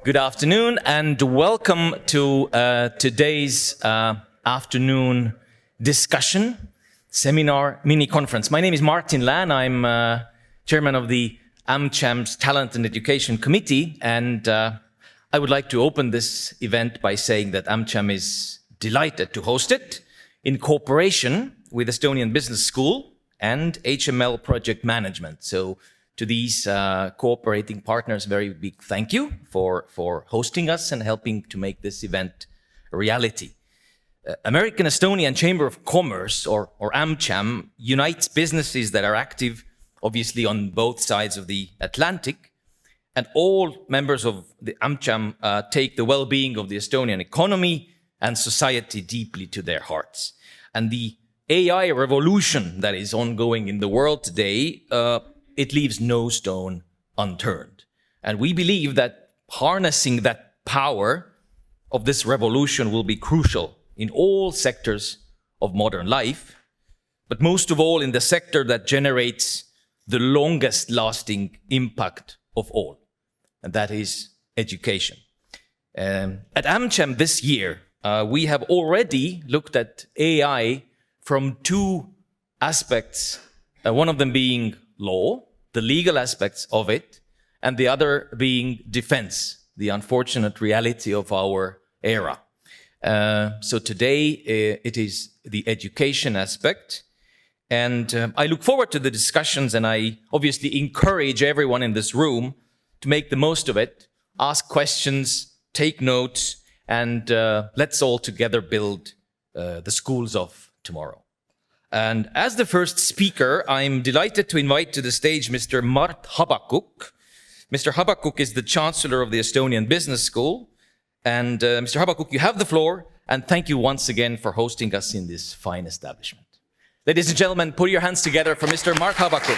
Good afternoon and welcome to today's afternoon discussion, seminar, mini-conference. My name is Martin Lään. I'm chairman of the AmCham's Talent and Education Committee, and I would like to open this event by saying that AmCham is delighted to host it in cooperation with Estonian Business School and HML Project Management. So to these cooperating partners, very big thank you for hosting us and helping to make this event a reality. American Estonian Chamber of Commerce, or AmCham, unites businesses that are active, obviously, on both sides of the Atlantic. And all members of the AmCham take the well-being of the Estonian economy and society deeply to their hearts. And the AI revolution that is ongoing in the world today, it leaves no stone unturned. And we believe that harnessing that power of this revolution will be crucial in all sectors of modern life, but most of all in the sector that generates the longest lasting impact of all, and that is education. At AmCham this year, we have already looked at AI from two aspects, one of them being law, the legal aspects of it, and the other being defense, the unfortunate reality of our era. So today it is the education aspect, and I look forward to the discussions, and I obviously encourage everyone in this room to make the most of it, ask questions, take notes, and let's all together build the schools of tomorrow. And as the first speaker, I'm delighted to invite to the stage Mr. Mart Habakuk. Mr. Habakuk is the Chancellor of the Estonian Business School. And Mr. Habakuk, you have the floor, and thank you once again for hosting us in this fine establishment. Ladies and gentlemen, put your hands together for Mr. Mart Habakuk.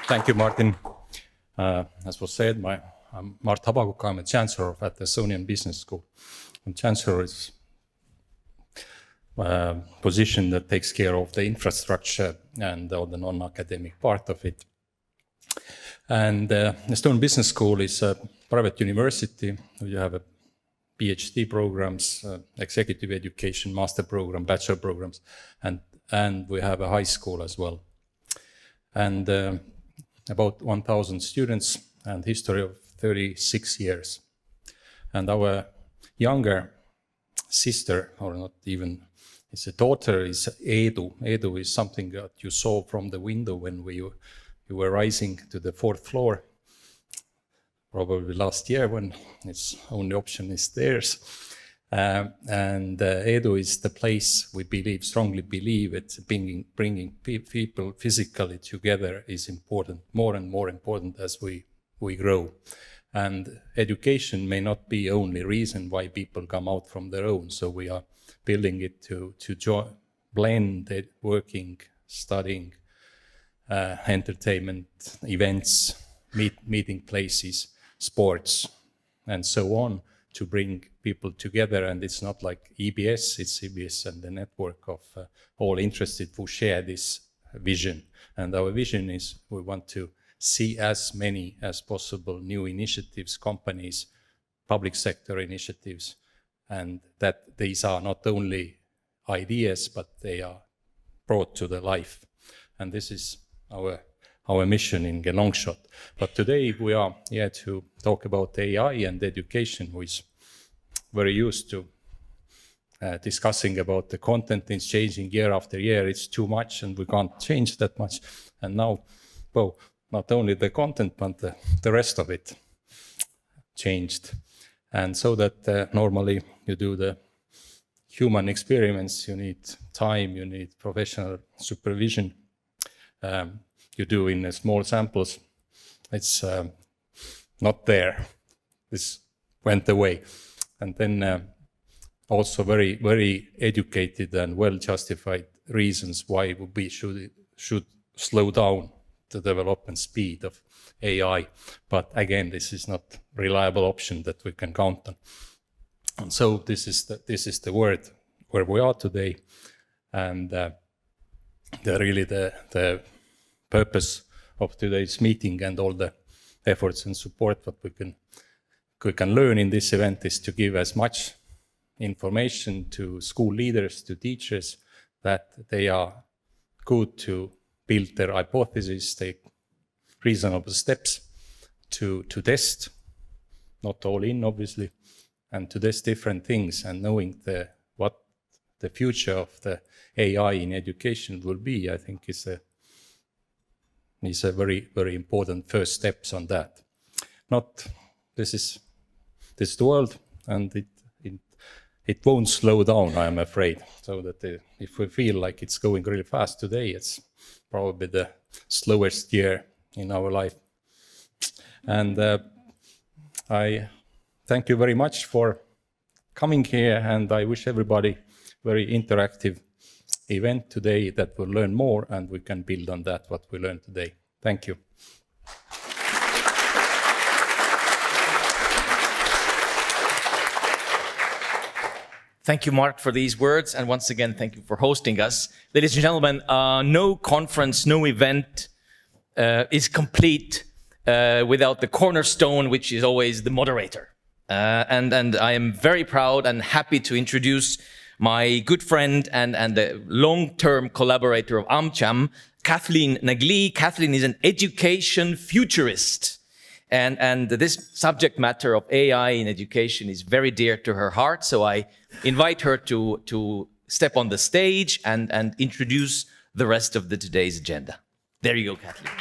Thank you, Martin. As was said, I'm Mart Habakuk. I'm a Chancellor at the Estonian Business School. And Chancellor is a position that takes care of the infrastructure and all the non-academic part of it. And Estonian Business School is a private university. You have a PhD programs, executive education, master program, bachelor programs, and we have a high school as well. And about 1,000 students and history of 36 years. And our younger sister, or not even, it's a daughter, is Edu. Edu is something that you saw from the window when you were rising to the 4th floor, probably last year when its only option is stairs. And Edu is the place we believe, strongly believe, it's bringing people physically together is important, more and more important as we grow. And education may not be only reason why people come out from their own. So we are building it to blend it, working, studying, entertainment, events, meeting places, sports, and so on, to bring people together. And it's not like EBS, it's EBS and the network of all interested who share this vision. And our vision is we want to see as many as possible new initiatives, companies, public sector initiatives, and that these are not only ideas, but they are brought to the life. And this is our mission in the long shot. But today we are here to talk about AI and education, who is very used to discussing about the content is changing year after year. It's too much and we can't change that much. And now, well, not only the content, but the rest of it changed. And so that normally you do the human experiments, you need time, you need professional supervision. You do in small samples. It's not there. This went away. And then also very, very educated and well-justified reasons why we should slow down the development speed of AI. But again, this is not a reliable option that we can count on. And so this is the word where we are today. And really the purpose of today's meeting and all the efforts and support that we can learn in this event is to give as much information to school leaders, to teachers, that they are good to build their hypotheses, take reasonable steps to test, not all in obviously, and to test different things, and knowing what the future of the AI in education will be, I think is a very, very important first steps on that. This is the world, and it won't slow down, I am afraid. So that if we feel like it's going really fast today, it's probably the slowest year in our life. And I thank you very much for coming here, and I wish everybody very interactive event today that will learn more, and we can build on that what we learned today. Thank you. Thank you, Mark, for these words. And once again, thank you for hosting us. Ladies and gentlemen, no conference, no event is complete without the cornerstone, which is always the moderator. And I am very proud and happy to introduce my good friend and a long-term collaborator of AmCham, Kathleen Nagli. Kathleen is an education futurist. And this subject matter of AI in education is very dear to her heart. So I invite her to step on the stage and introduce the rest of today's agenda. There you go, Kathleen.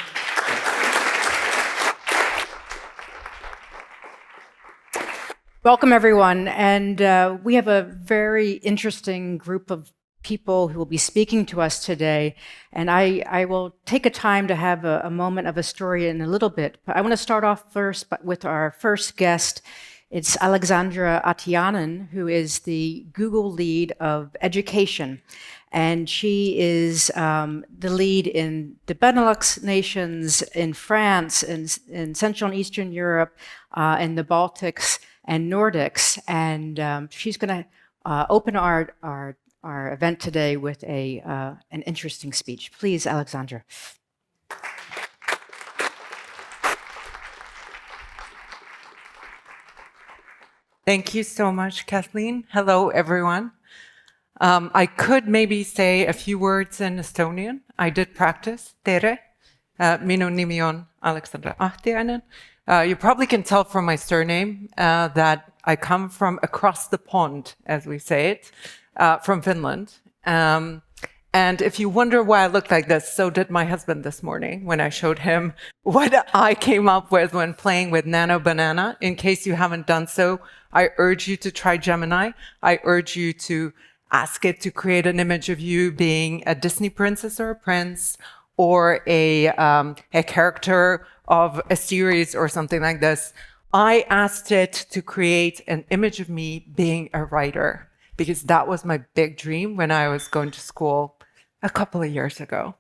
Welcome, everyone. And we have a very interesting group of people who will be speaking to us today. And I will take a time to have a moment of a story in a little bit. But I want to start off first with our first guest. It's Alexandra Atianen, who is the Google lead of education. And she is the lead in the Benelux nations, in France, in Central and Eastern Europe, in the Baltics and Nordics. And she's going to open our event today with an interesting speech. Please, Alexandra. Thank you so much, Kathleen. Hello, everyone. I could maybe say a few words in Estonian. I did practice. Tere. Minu nimi on Alexandra Ahtiainen. You probably can tell from my surname that I come from across the pond, as we say it, from Finland. And if you wonder why I look like this, so did my husband this morning when I showed him what I came up with when playing with Nano Banana. In case you haven't done so, I urge you to try Gemini. I urge you to ask it to create an image of you being a Disney princess or a prince, or a character of a series or something like this. I asked it to create an image of me being a writer, because that was my big dream when I was going to school a couple of years ago.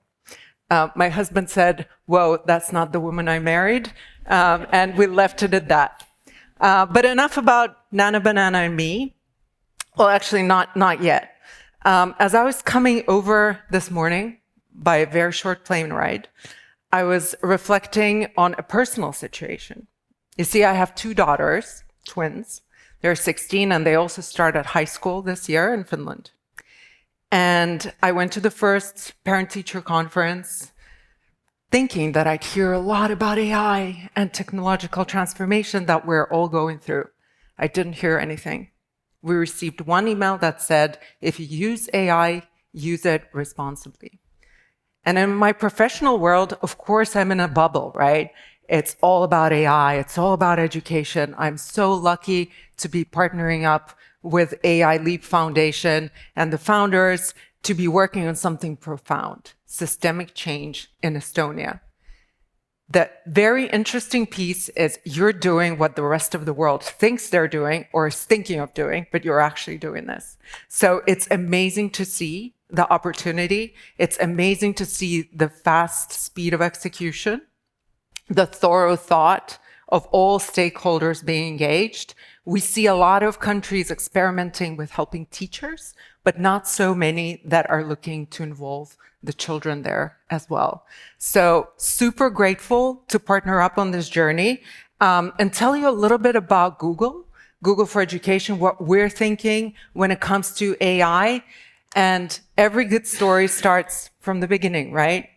My husband said, whoa, that's not the woman I married. And we left it at that. But enough about Nana Banana and me. Well, actually, not yet. As I was coming over this morning by a very short plane ride, I was reflecting on a personal situation. You see, I have two daughters, twins. They're 16 and they also start at high school this year in Finland. And I went to the first parent-teacher conference thinking that I'd hear a lot about AI and technological transformation that we're all going through. I didn't hear anything. We received one email that said, if you use AI, use it responsibly. And in my professional world, of course, I'm in a bubble, right? It's all about AI. It's all about education. I'm so lucky to be partnering up with AI Leap Foundation and the founders to be working on something profound, systemic change in Estonia. The very interesting piece is you're doing what the rest of the world thinks they're doing or is thinking of doing, but you're actually doing this. So it's amazing to see the opportunity. It's amazing to see the fast speed of execution, the thorough thought of all stakeholders being engaged. We see a lot of countries experimenting with helping teachers, but not so many that are looking to involve the children there as well. So super grateful to partner up on this journey and tell you a little bit about Google for Education, what we're thinking when it comes to AI. And every good story starts from the beginning, right?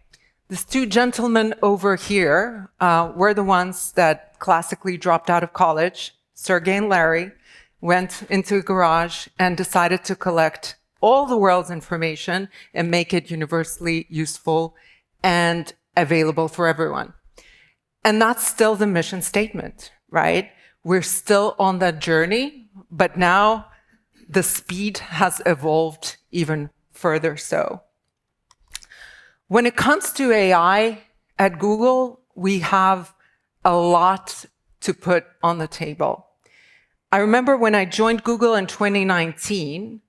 These two gentlemen over here were the ones that classically dropped out of college. Sergey and Larry went into a garage and decided to collect all the world's information and make it universally useful and available for everyone. And that's still the mission statement, right? We're still on that journey, but now the speed has evolved even further so. When it comes to AI at Google, we have a lot to put on the table. I remember when I joined Google in 2019,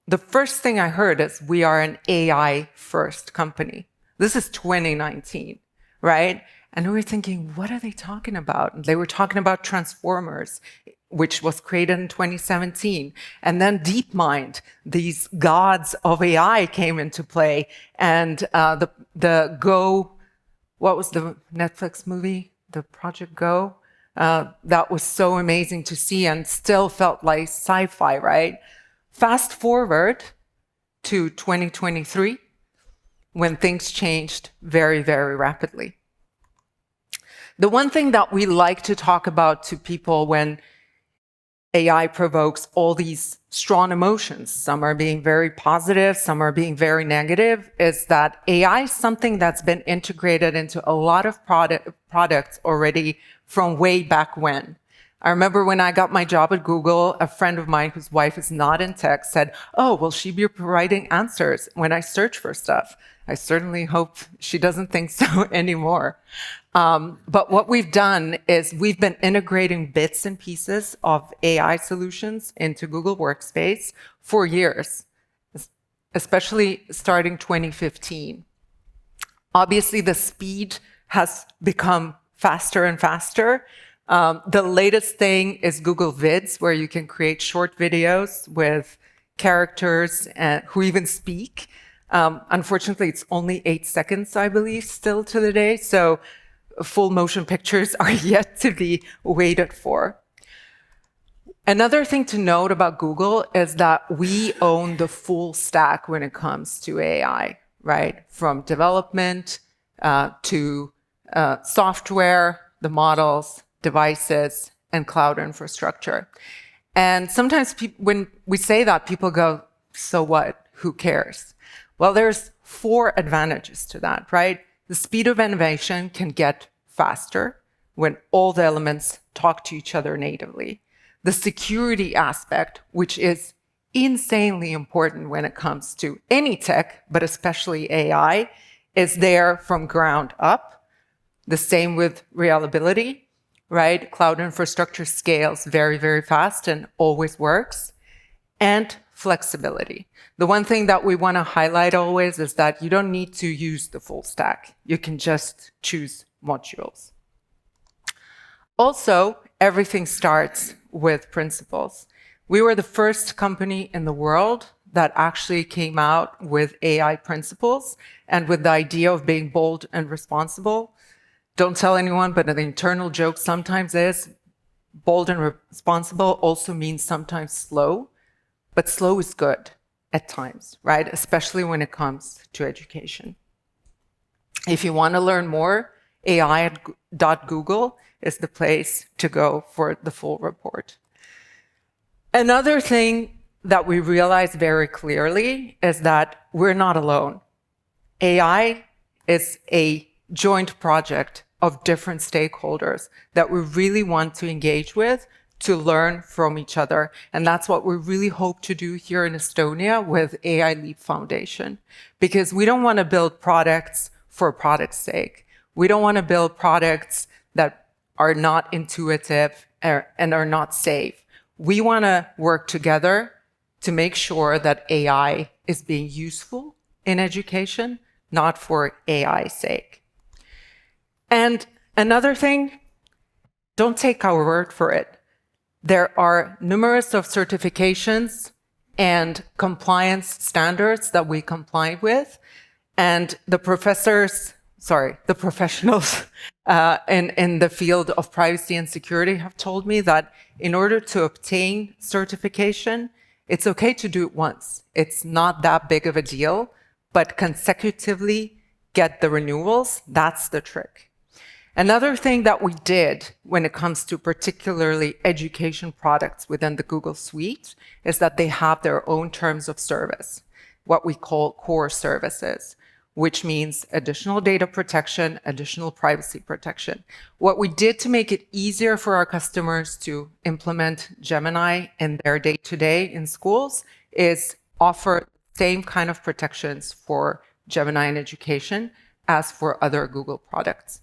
the first thing I heard is we are an AI first company. This is 2019, right? And we were thinking, what are they talking about? And they were talking about transformers, which was created in 2017. And then DeepMind, these gods of AI came into play. And the Go, what was the Netflix movie? The Project Go? That was so amazing to see and still felt like sci-fi, right? Fast forward to 2023, when things changed very, very rapidly. The one thing that we like to talk about to people when AI provokes all these strong emotions, some are being very positive, some are being very negative, is that AI is something that's been integrated into a lot of products already from way back when. I remember when I got my job at Google, a friend of mine whose wife is not in tech said, "Oh, will she be providing answers when I search for stuff?" I certainly hope she doesn't think so anymore. But what we've done is we've been integrating bits and pieces of AI solutions into Google Workspace for years, especially starting 2015. Obviously, the speed has become faster and faster. The latest thing is Google Vids, where you can create short videos with characters who even speak. Unfortunately, it's only 8 seconds, I believe, still to the day. So full motion pictures are yet to be waited for. Another thing to note about Google is that we own the full stack when it comes to AI, right? From development to software, the models, devices, and cloud infrastructure. And sometimes when we say that, people go, so what? Who cares? Well, there's 4 advantages to that, right? The speed of innovation can get faster when all the elements talk to each other natively. The security aspect, which is insanely important when it comes to any tech, but especially AI, is there from ground up. The same with reliability, right? Cloud infrastructure scales very, very fast and always works. And flexibility. The one thing that we want to highlight always is that you don't need to use the full stack. You can just choose modules. Also, everything starts with principles. We were the first company in the world that actually came out with AI principles and with the idea of being bold and responsible. Don't tell anyone, but an internal joke sometimes is bold and responsible also means sometimes slow, but slow is good at times, right? Especially when it comes to education. If you want to learn more, AI.google is the place to go for the full report. Another thing that we realize very clearly is that we're not alone. AI is a joint project of different stakeholders that we really want to engage with to learn from each other. And that's what we really hope to do here in Estonia with AI Leap Foundation, because we don't want to build products for product's sake. We don't want to build products that are not intuitive and are not safe. We want to work together to make sure that AI is being useful in education, not for AI's sake. And another thing, don't take our word for it. There are numerous of certifications and compliance standards that we comply with. And the professionals in the field of privacy and security have told me that in order to obtain certification, it's okay to do it once. It's not that big of a deal, but consecutively get the renewals, that's the trick. Another thing that we did when it comes to particularly education products within the Google Suite is that they have their own terms of service, what we call core services, which means additional data protection, additional privacy protection. What we did to make it easier for our customers to implement Gemini in their day-to-day in schools is offer the same kind of protections for Gemini in education as for other Google products.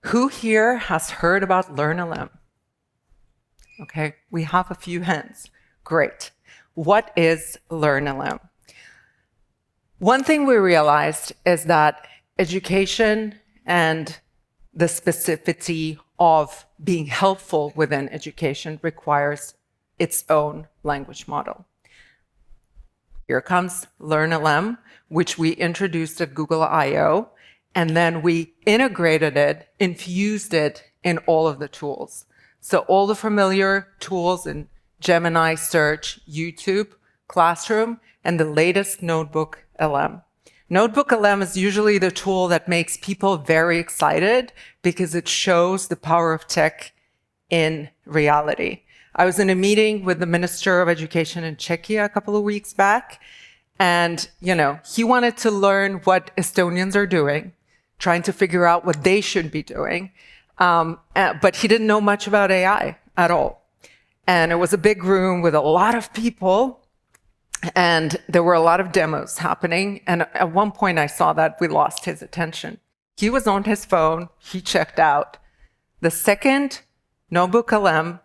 Who here has heard about LearnLM? Okay, we have a few hands. Great. What is LearnLM? One thing we realized is that education and the specificity of being helpful within education requires its own language model. Here comes LearnLM, which we introduced at Google I/O, and then we integrated it, infused it in all of the tools. So all the familiar tools in Gemini, Search, YouTube, Classroom, and the latest Notebook LM. Notebook LM is usually the tool that makes people very excited because it shows the power of tech in reality. I was in a meeting with the Minister of Education in Czechia a couple of weeks back, and he wanted to learn what Estonians are doing, trying to figure out what they should be doing, but he didn't know much about AI at all. And it was a big room with a lot of people, and there were a lot of demos happening. And at one point I saw that we lost his attention. He was on his phone, he checked out. The second Notebook LM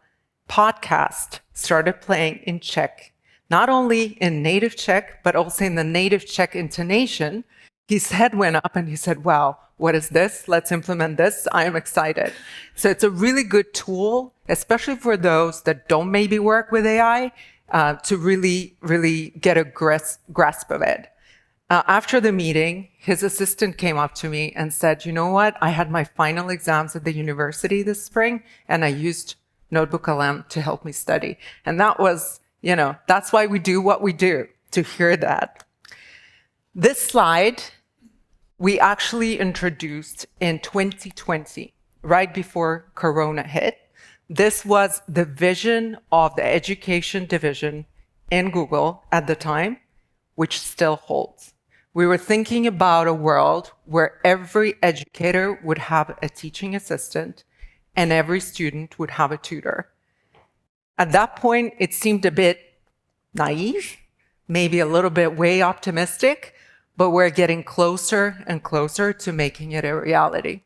podcast started playing in Czech, not only in native Czech, but also in the native Czech intonation. His head went up and he said, wow, what is this? Let's implement this. I am excited. So it's a really good tool, especially for those that don't maybe work with AI, to really, really get a grasp of it. After the meeting, his assistant came up to me and said, you know what? I had my final exams at the university this spring, and I used Notebook LM to help me study. And that was, that's why we do what we do, to hear that. This slide, we actually introduced in 2020, right before Corona hit. This was the vision of the education division in Google at the time, which still holds. We were thinking about a world where every educator would have a teaching assistant and every student would have a tutor. At that point, it seemed a bit naive, maybe a little bit way optimistic, but we're getting closer and closer to making it a reality.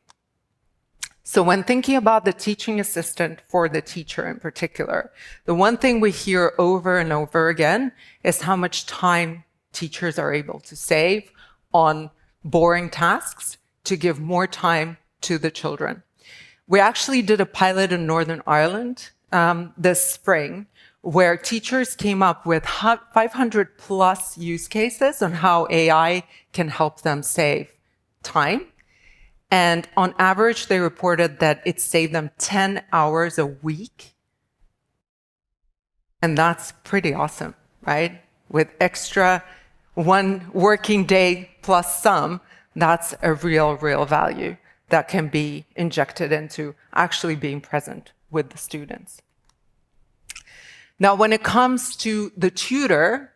So when thinking about the teaching assistant for the teacher in particular, the one thing we hear over and over again is how much time teachers are able to save on boring tasks to give more time to the children. We actually did a pilot in Northern Ireland this spring, where teachers came up with 500 plus use cases on how AI can help them save time. And on average, they reported that it saved them 10 hours a week. And that's pretty awesome, right? With extra one working day plus some, that's a real value that can be injected into actually being present with the students. Now, when it comes to the tutor,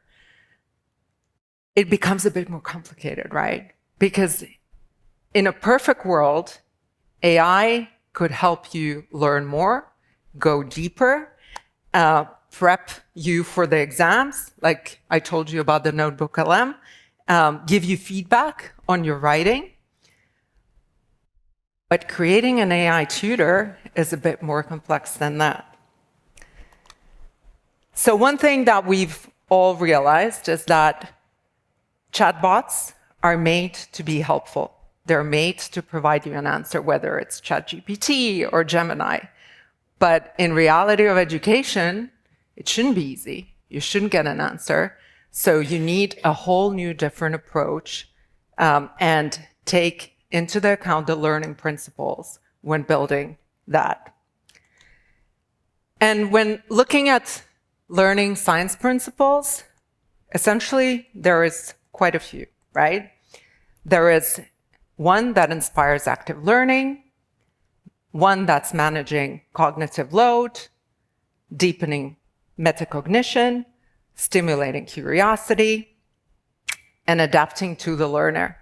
it becomes a bit more complicated, right? Because in a perfect world, AI could help you learn more, go deeper, prep you for the exams, like I told you about the Notebook LM, give you feedback on your writing. But creating an AI tutor is a bit more complex than that. So one thing that we've all realized is that chatbots are made to be helpful. They're made to provide you an answer, whether it's ChatGPT or Gemini. But in reality of education, it shouldn't be easy. You shouldn't get an answer. So you need a whole new different approach and take into the account the learning principles when building that. And when looking at learning science principles, essentially there is quite a few, right? There is one that inspires active learning, one that's managing cognitive load, deepening metacognition, stimulating curiosity, and adapting to the learner.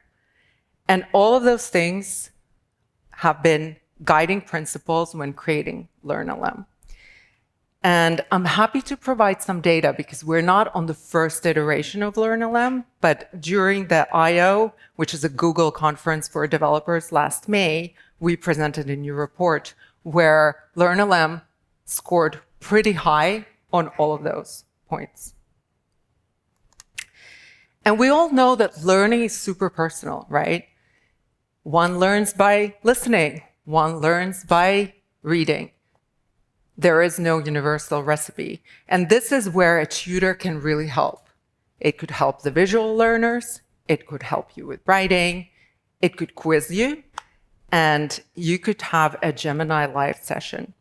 And all of those things have been guiding principles when creating LearnLM. And I'm happy to provide some data because we're not on the first iteration of LearnLM, but during the I/O, which is a Google conference for developers last May, we presented a new report where LearnLM scored pretty high on all of those points. And we all know that learning is super personal, right? One learns by listening, one learns by reading. There is no universal recipe. And this is where a tutor can really help. It could help the visual learners, it could help you with writing, it could quiz you, and you could have a Gemini live session.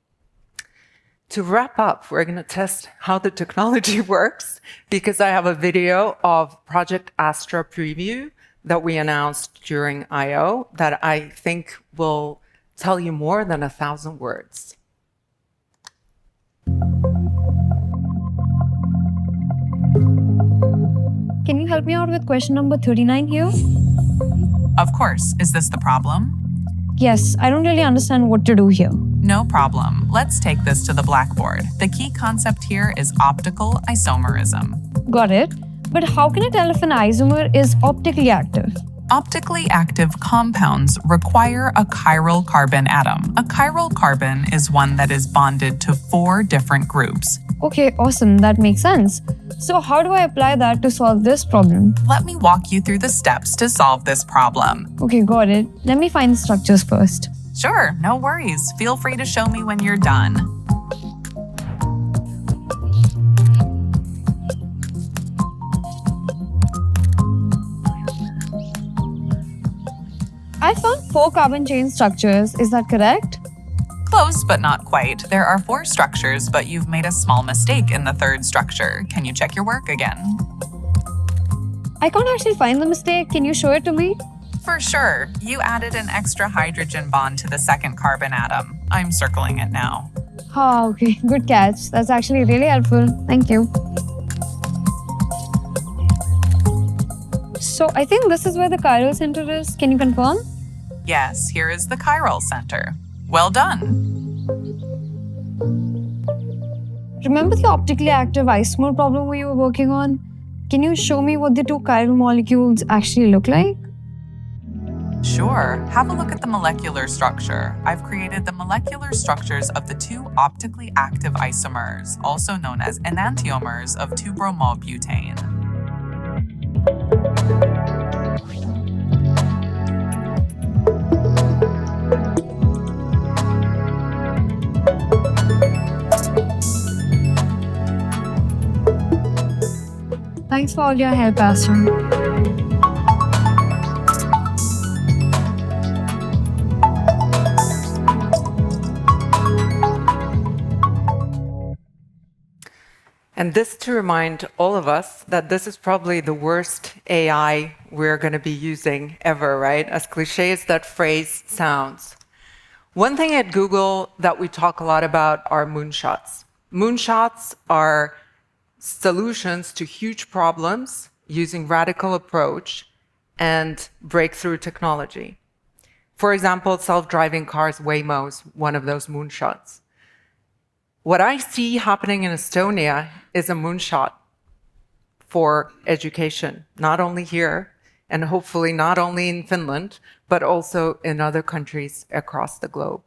To wrap up, we're going to test how the technology works because I have a video of Project Astra preview that we announced during I/O that I think will tell you more than 1,000 words. Can you help me out with question number 39 here? Of course. Is this the problem? Yes, I don't really understand what to do here. No problem. Let's take this to the blackboard. The key concept here is optical isomerism. Got it. But how can I tell if an isomer is optically active? Optically active compounds require a chiral carbon atom. A chiral carbon is one that is bonded to 4 different groups. Okay, awesome. That makes sense. So how do I apply that to solve this problem? Let me walk you through the steps to solve this problem. Okay, got it. Let me find the structures first. Sure, no worries. Feel free to show me when you're done. I found 4 carbon chain structures. Is that correct? Close, but not quite. There are 4 structures, but you've made a small mistake in the 3rd structure. Can you check your work again? I can't actually find the mistake. Can you show it to me? For sure. You added an extra hydrogen bond to the 2nd carbon atom. I'm circling it now. Oh, okay. Good catch. That's actually really helpful. Thank you. So I think this is where the chiral center is. Can you confirm? Yes, here is the chiral center. Well done. Remember the optically active isomer problem we were working on? Can you show me what the 2 chiral molecules actually look like? Sure. Have a look at the molecular structure. I've created the molecular structures of the 2 optically active isomers, also known as enantiomers of 2-bromobutane. Thanks for all your help, Astra. And this to remind all of us that this is probably the worst AI we're going to be using ever, right? As cliche as that phrase sounds. One thing at Google that we talk a lot about are moonshots. Moonshots are solutions to huge problems using radical approach and breakthrough technology. For example, self-driving cars, Waymo is one of those moonshots. What I see happening in Estonia is a moonshot for education, not only here, and hopefully not only in Finland, but also in other countries across the globe.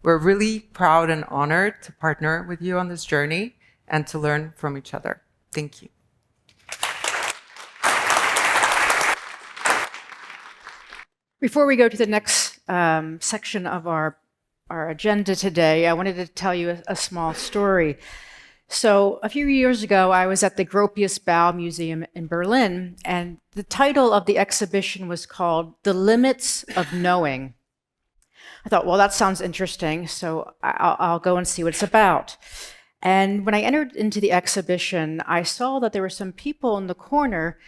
We're really proud and honored to partner with you on this journey and to learn from each other. Thank you. Before we go to the next section of our our agenda today, I wanted to tell you a small story. So a few years ago, I was at the Gropius Bau Museum in Berlin, and the title of the exhibition was called The Limits of Knowing. I thought, well, that sounds interesting, so I'll go and see what it's about. And when I entered into the exhibition, I saw that there were some people in the corner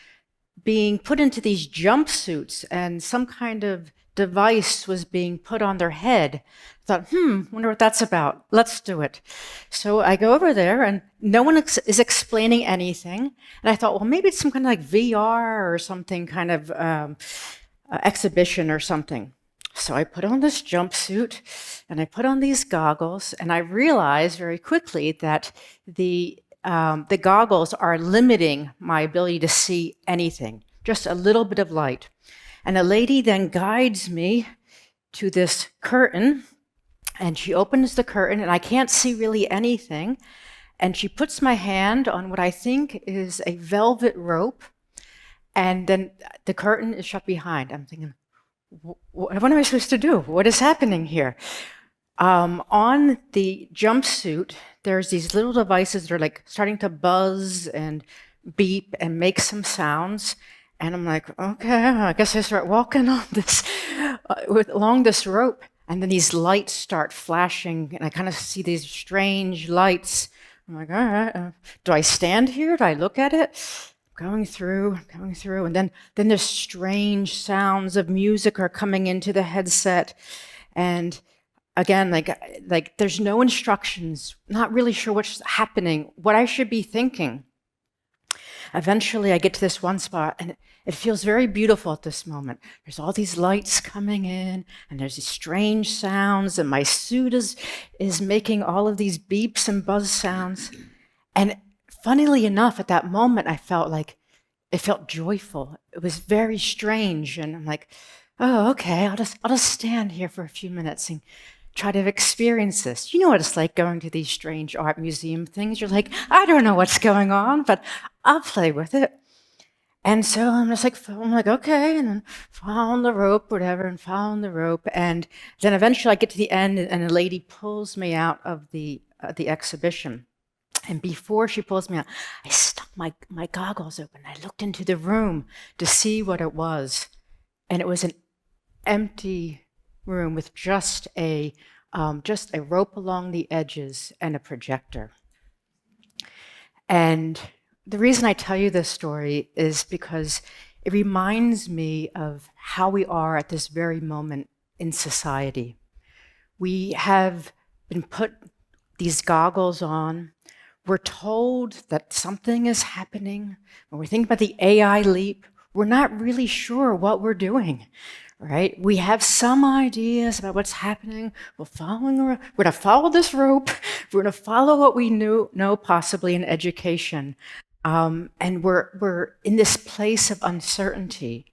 being put into these jumpsuits, and some kind of device was being put on their head. I thought, wonder what that's about. Let's do it. So I go over there, and no one is explaining anything. And I thought, well, maybe it's some kind of like VR or something kind of exhibition or something. So I put on this jumpsuit, and I put on these goggles, and I realized very quickly that the goggles are limiting my ability to see anything, just a little bit of light. And a lady then guides me to this curtain, and she opens the curtain, and I can't see really anything. And she puts my hand on what I think is a velvet rope, and then the curtain is shut behind. I'm thinking, what am I supposed to do? What is happening here? On the jumpsuit, there's these little devices that are like starting to buzz and beep and make some sounds. And I'm like, okay, I guess I start walking on this, along this rope. And then these lights start flashing, and I kind of see these strange lights. I'm like, all right, do I stand here? Do I look at it? Going through, and then there's strange sounds of music are coming into the headset. And again, like there's no instructions, not really sure what's happening, what I should be thinking. Eventually, I get to this one spot, and it feels very beautiful at this moment. There's all these lights coming in, and there's these strange sounds, and my suit is making all of these beeps and buzz sounds. And funnily enough, at that moment, I felt like it felt joyful. It was very strange, and I'm like, oh, okay, I'll just stand here for a few minutes and try to experience this. You know what it's like going to these strange art museum things. You're like, I don't know what's going on, but I'll play with it. And so I'm like, okay, and then following the rope, whatever, and following the rope. And then eventually I get to the end, and a lady pulls me out of the exhibition. And before she pulls me out, I stuck my goggles open. I looked into the room to see what it was. And it was an empty room with just a rope along the edges and a projector. And the reason I tell you this story is because it reminds me of how we are at this very moment in society. We have been put these goggles on. We're told that something is happening. When we think about the AI leap, we're not really sure what we're doing. Right? We have some ideas about what's happening. We're going to follow this rope. We're going to follow what we know possibly in education. And we're in this place of uncertainty.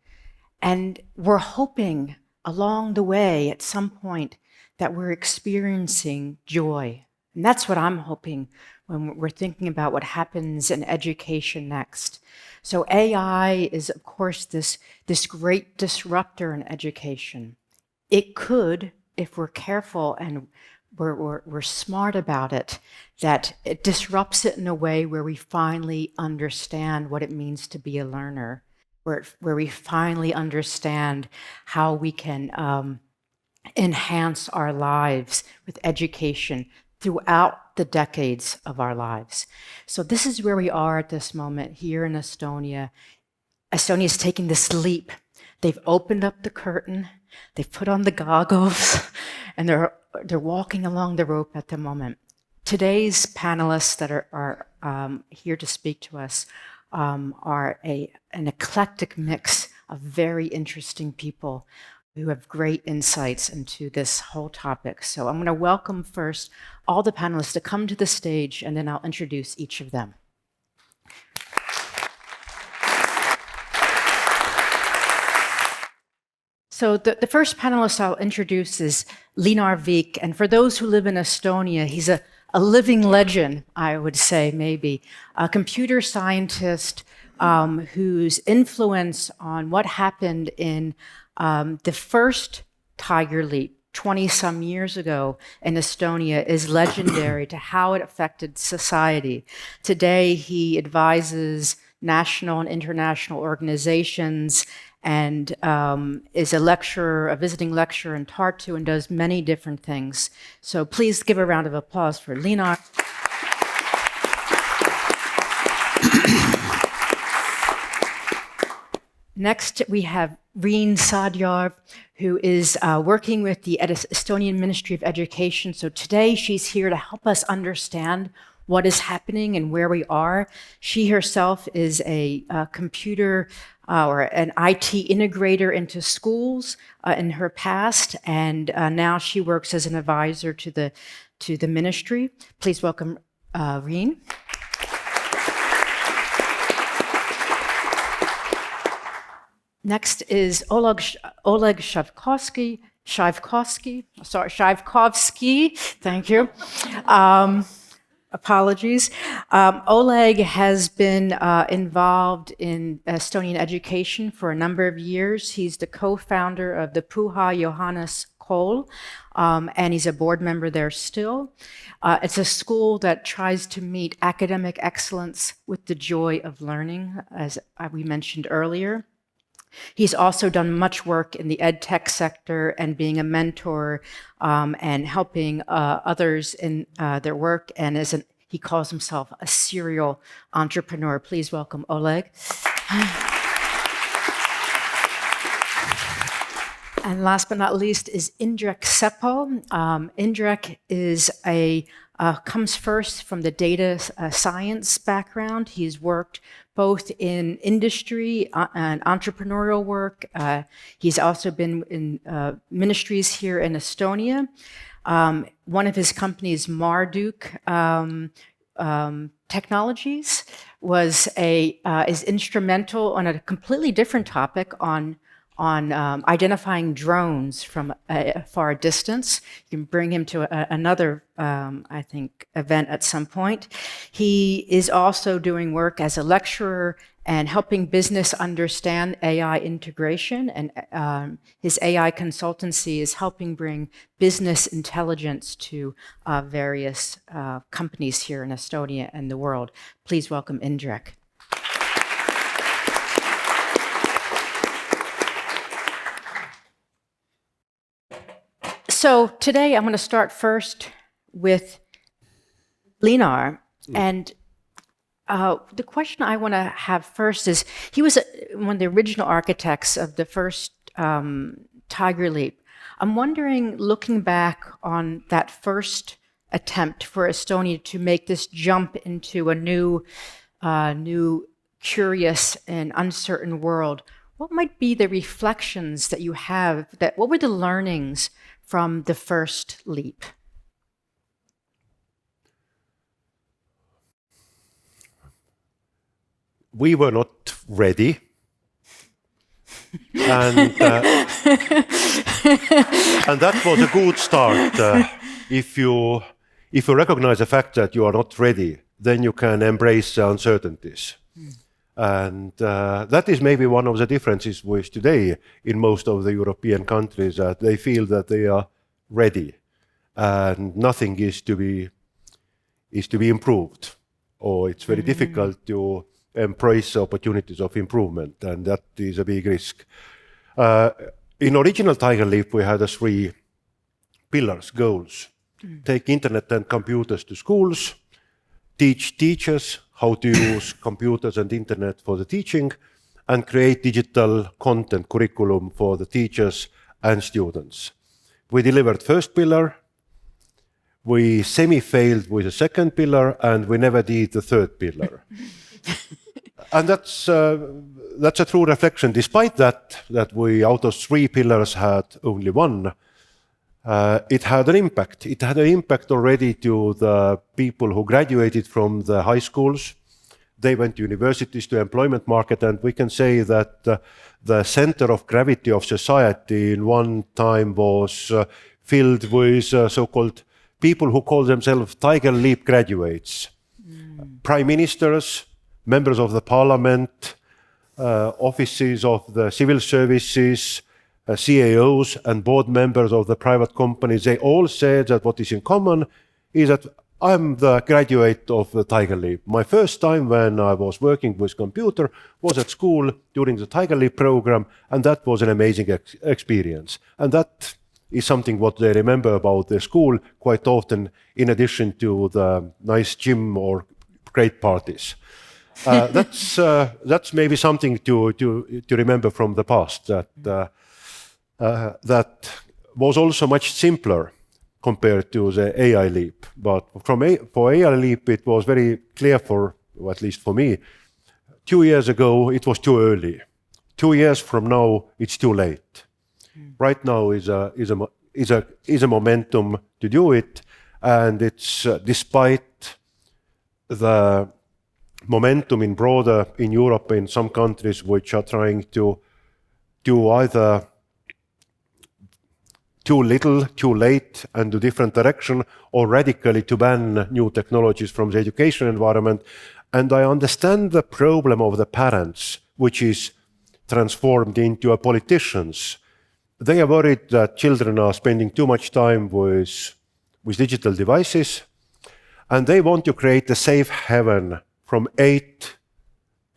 And we're hoping along the way at some point that we're experiencing joy. And that's what I'm hoping when we're thinking about what happens in education next. So AI is, of course, this great disruptor in education. It could, if we're careful and we're smart about it, that it disrupts it in a way where we finally understand what it means to be a learner, where we finally understand how we can enhance our lives with education throughout the decades of our lives. So this is where we are at this moment here in Estonia. Estonia is taking this leap. They've opened up the curtain, they've put on the goggles, and they're walking along the rope at the moment. Today's panelists that are here to speak to us are an eclectic mix of very interesting people who have great insights into this whole topic. So I'm going to welcome first all the panelists to come to the stage, and then I'll introduce each of them. So the first panelist I'll introduce is Linar Vik. And for those who live in Estonia, he's a living legend, I would say, maybe. A computer scientist whose influence on what happened in the first Tiger leap 20-some years ago in Estonia is legendary to how it affected society. Today, he advises national and international organizations and is a visiting lecturer in Tartu, and does many different things. So please give a round of applause for Linar. Next, we have Riin Saadjärv, who is working with the Estonian Ministry of Education. So today she's here to help us understand what is happening and where we are. She herself is a computer or an IT integrator into schools in her past, and now she works as an advisor to the ministry. Please welcome Riin. Next is Oleg Shavkovsky. Thank you. Apologies. Oleg has been involved in Estonian education for a number of years. He's the co-founder of the Puha Johannes Kool, and he's a board member there still. It's a school that tries to meet academic excellence with the joy of learning, as we mentioned earlier. He's also done much work in the ed tech sector and being a mentor and helping others in their work, and he calls himself a serial entrepreneur. Please welcome Oleg. And last but not least is Indrek Seppo. Indrek comes first from the data science background. He's worked both in industry and entrepreneurial work. He's also been in ministries here in Estonia. One of his companies, Marduk Technologies, is instrumental on a completely different topic on identifying drones from a far distance. You can bring him to another, I think, event at some point. He is also doing work as a lecturer and helping business understand AI integration. And his AI consultancy is helping bring business intelligence to various companies here in Estonia and the world. Please welcome Indrek. So today I'm going to start first with Linar. And the question I want to have first is, he was one of the original architects of the first Tiger Leap. I'm wondering, looking back on that first attempt for Estonia to make this jump into a new, curious and uncertain world, what might be the reflections that you have, what were the learnings from the first leap? We were not ready. And that was a good start. If you recognize the fact that you are not ready, then you can embrace the uncertainties. And that is maybe one of the differences with today in most of the European countries, that they feel that they are ready and nothing is to be improved, or it's very difficult to embrace opportunities of improvement, and that is a big risk. In original Tiger Leap, we had 3 pillars, goals. Take internet and computers to schools, teach teachers how to use computers and internet for the teaching, and create digital content curriculum for the teachers and students. We delivered first pillar, we semi-failed with the second pillar, and we never did the third pillar. And that's a true reflection. Despite that we out of 3 pillars had only 1, it had an impact. It had an impact already to the people who graduated from the high schools. They went to universities, to employment market, and we can say that the center of gravity of society in one time was filled with so-called people who call themselves Tiger Leap graduates. Prime ministers, members of the parliament, offices of the civil services, CEOs and board members of the private companies, they all said that what is in common is that I'm the graduate of the Tiger Leap. My first time when I was working with computer was at school during the Tiger Leap program, and that was an amazing experience. And that is something what they remember about the school quite often, in addition to the nice gym or great parties. That's maybe something to remember from the past, that was also much simpler compared to the AI leap. But for AI leap, it was very clear or at least for me, 2 years ago, it was too early. 2 years from now, it's too late. Right now is a momentum to do it, and it's despite the momentum in Europe, in some countries which are trying to do either too little, too late, and do different direction, or radically to ban new technologies from the education environment. And I understand the problem of the parents, which is transformed into politicians. They are worried that children are spending too much time with digital devices, and they want to create a safe haven from 8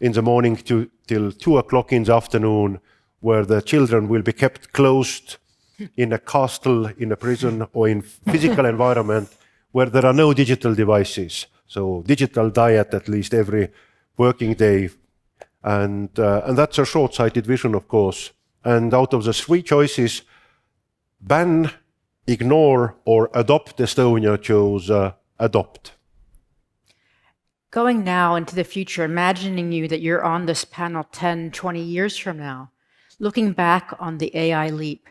in the morning till 2 o'clock in the afternoon, where the children will be kept closed in a castle, in a prison, or in physical environment where there are no digital devices. So digital diet at least every working day. And that's a short-sighted vision, of course. And out of the 3 choices, ban, ignore, or adopt, Estonia chose adopt. Going now into the future, imagining you that you're on this panel 10, 20 years from now, looking back on the AI leap,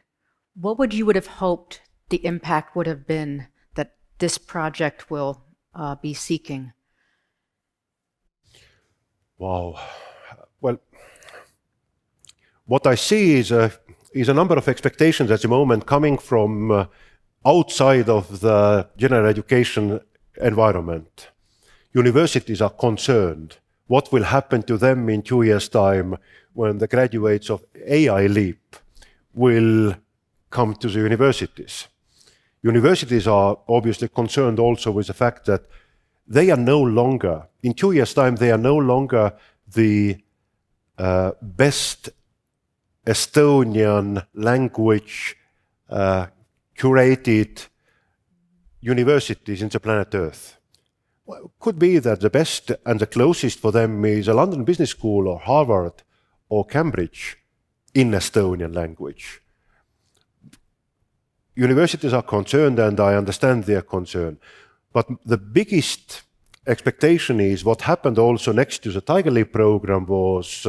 what would have hoped the impact would have been that this project will be seeking? Wow. Well, what I see is a number of expectations at the moment coming from outside of the general education environment. Universities are concerned what will happen to them in 2 years' time when the graduates of AI leap will come to the universities. Universities are obviously concerned also with the fact that they are no longer, in 2 years' time, they are no longer the best Estonian language curated universities in the planet Earth. Well, could be that the best and the closest for them is a London Business School or Harvard or Cambridge in Estonian language. Universities are concerned, and I understand their concern. But the biggest expectation is what happened also next to the Tiger Leap program was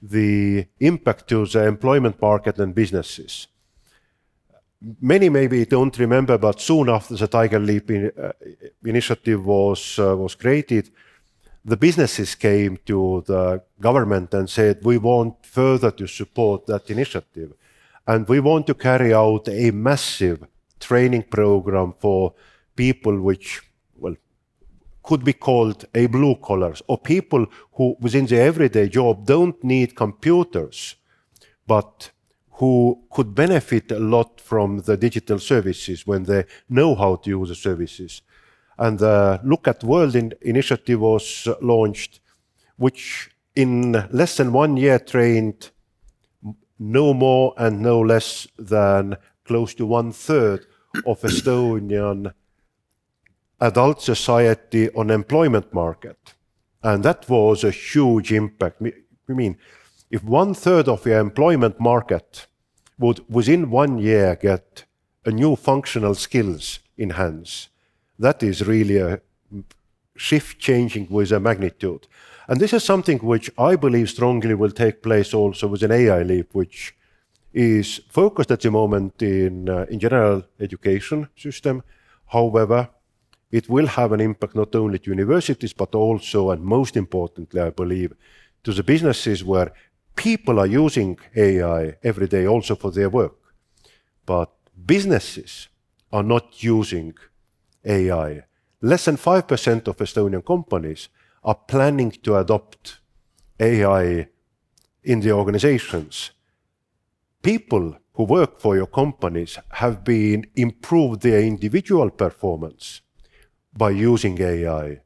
the impact to the employment market and businesses. Many maybe don't remember, but soon after the Tiger Leap initiative was created, the businesses came to the government and said, we want further to support that initiative. And we want to carry out a massive training program for people which, well, could be called a blue collars, or people who within their everyday job don't need computers, but who could benefit a lot from the digital services when they know how to use the services. And the Look at World initiative was launched, which in less than 1 year trained no more and no less than close to 1/3 of Estonian adult society on employment market. And that was a huge impact. I mean, if 1/3 of your employment market would within 1 year get a new functional skills in hands, that is really a shift changing with a magnitude. And this is something which I believe strongly will take place also with an AI leap, which is focused at the moment in general education system. However, it will have an impact not only to universities, but also, and most importantly, I believe, to the businesses where people are using AI every day also for their work. But businesses are not using AI. Less than 5% of Estonian companies are planning to adopt AI in the organizations. people who work for your companies have been improved their individual performance by using AI.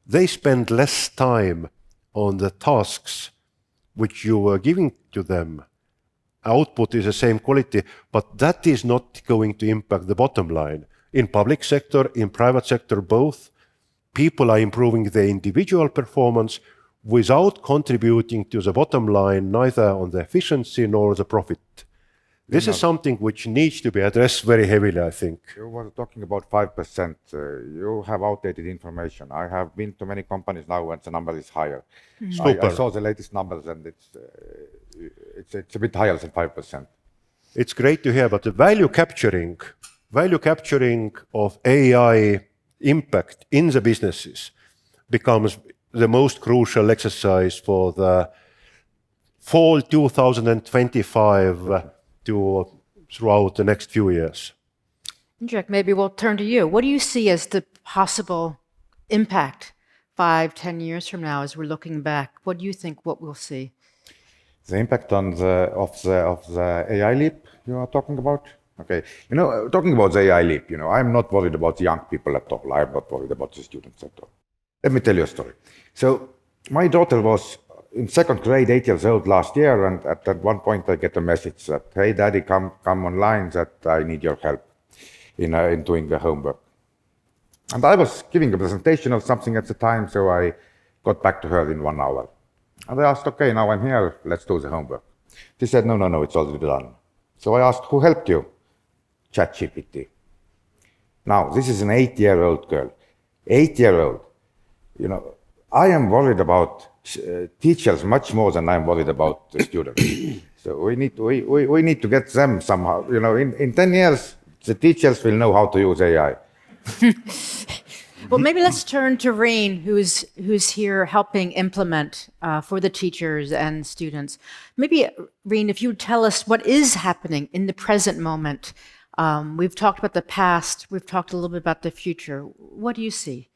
They spend less time on the tasks which you were giving to them. Output is the same quality, but that is not going to impact the bottom line. In public sector, in private sector, both, people are improving their individual performance without contributing to the bottom line, neither on the efficiency nor the profit. This is something which needs to be addressed very heavily, I think. You were talking about 5%. You have outdated information. I have been to many companies now and the number is higher. I saw the latest numbers and it's a bit higher than 5%. It's great to hear, but the value capturing of AI impact in the businesses becomes the most crucial exercise for the fall 2025 throughout the next few years. Indrek, maybe we'll turn to you. What do you see as the possible impact 5-10 years from now as we're looking back? What do you think what we'll see? The impact of the AI leap you are talking about? Okay, talking about the AI leap, I'm not worried about the young people at all. I'm not worried about the students at all. Let me tell you a story. So my daughter was in second grade, 8 years old last year, and at one point I get a message that, hey, Daddy, come online, that I need your help in doing the homework. And I was giving a presentation of something at the time, so I got back to her in 1 hour. And I asked, okay, now I'm here, let's do the homework. She said, no, it's already done. So I asked, who helped you? ChatGPT. Now, this is an 8-year-old girl. 8-year-old. I am worried about teachers much more than I'm worried about the students. So we need to get them somehow. In 10 years, the teachers will know how to use AI. Well, maybe let's turn to Reen, who's here helping implement for the teachers and students. Maybe, Reen, if you would tell us what is happening in the present moment. We've talked about the past. We've talked a little bit about the future. What do you see?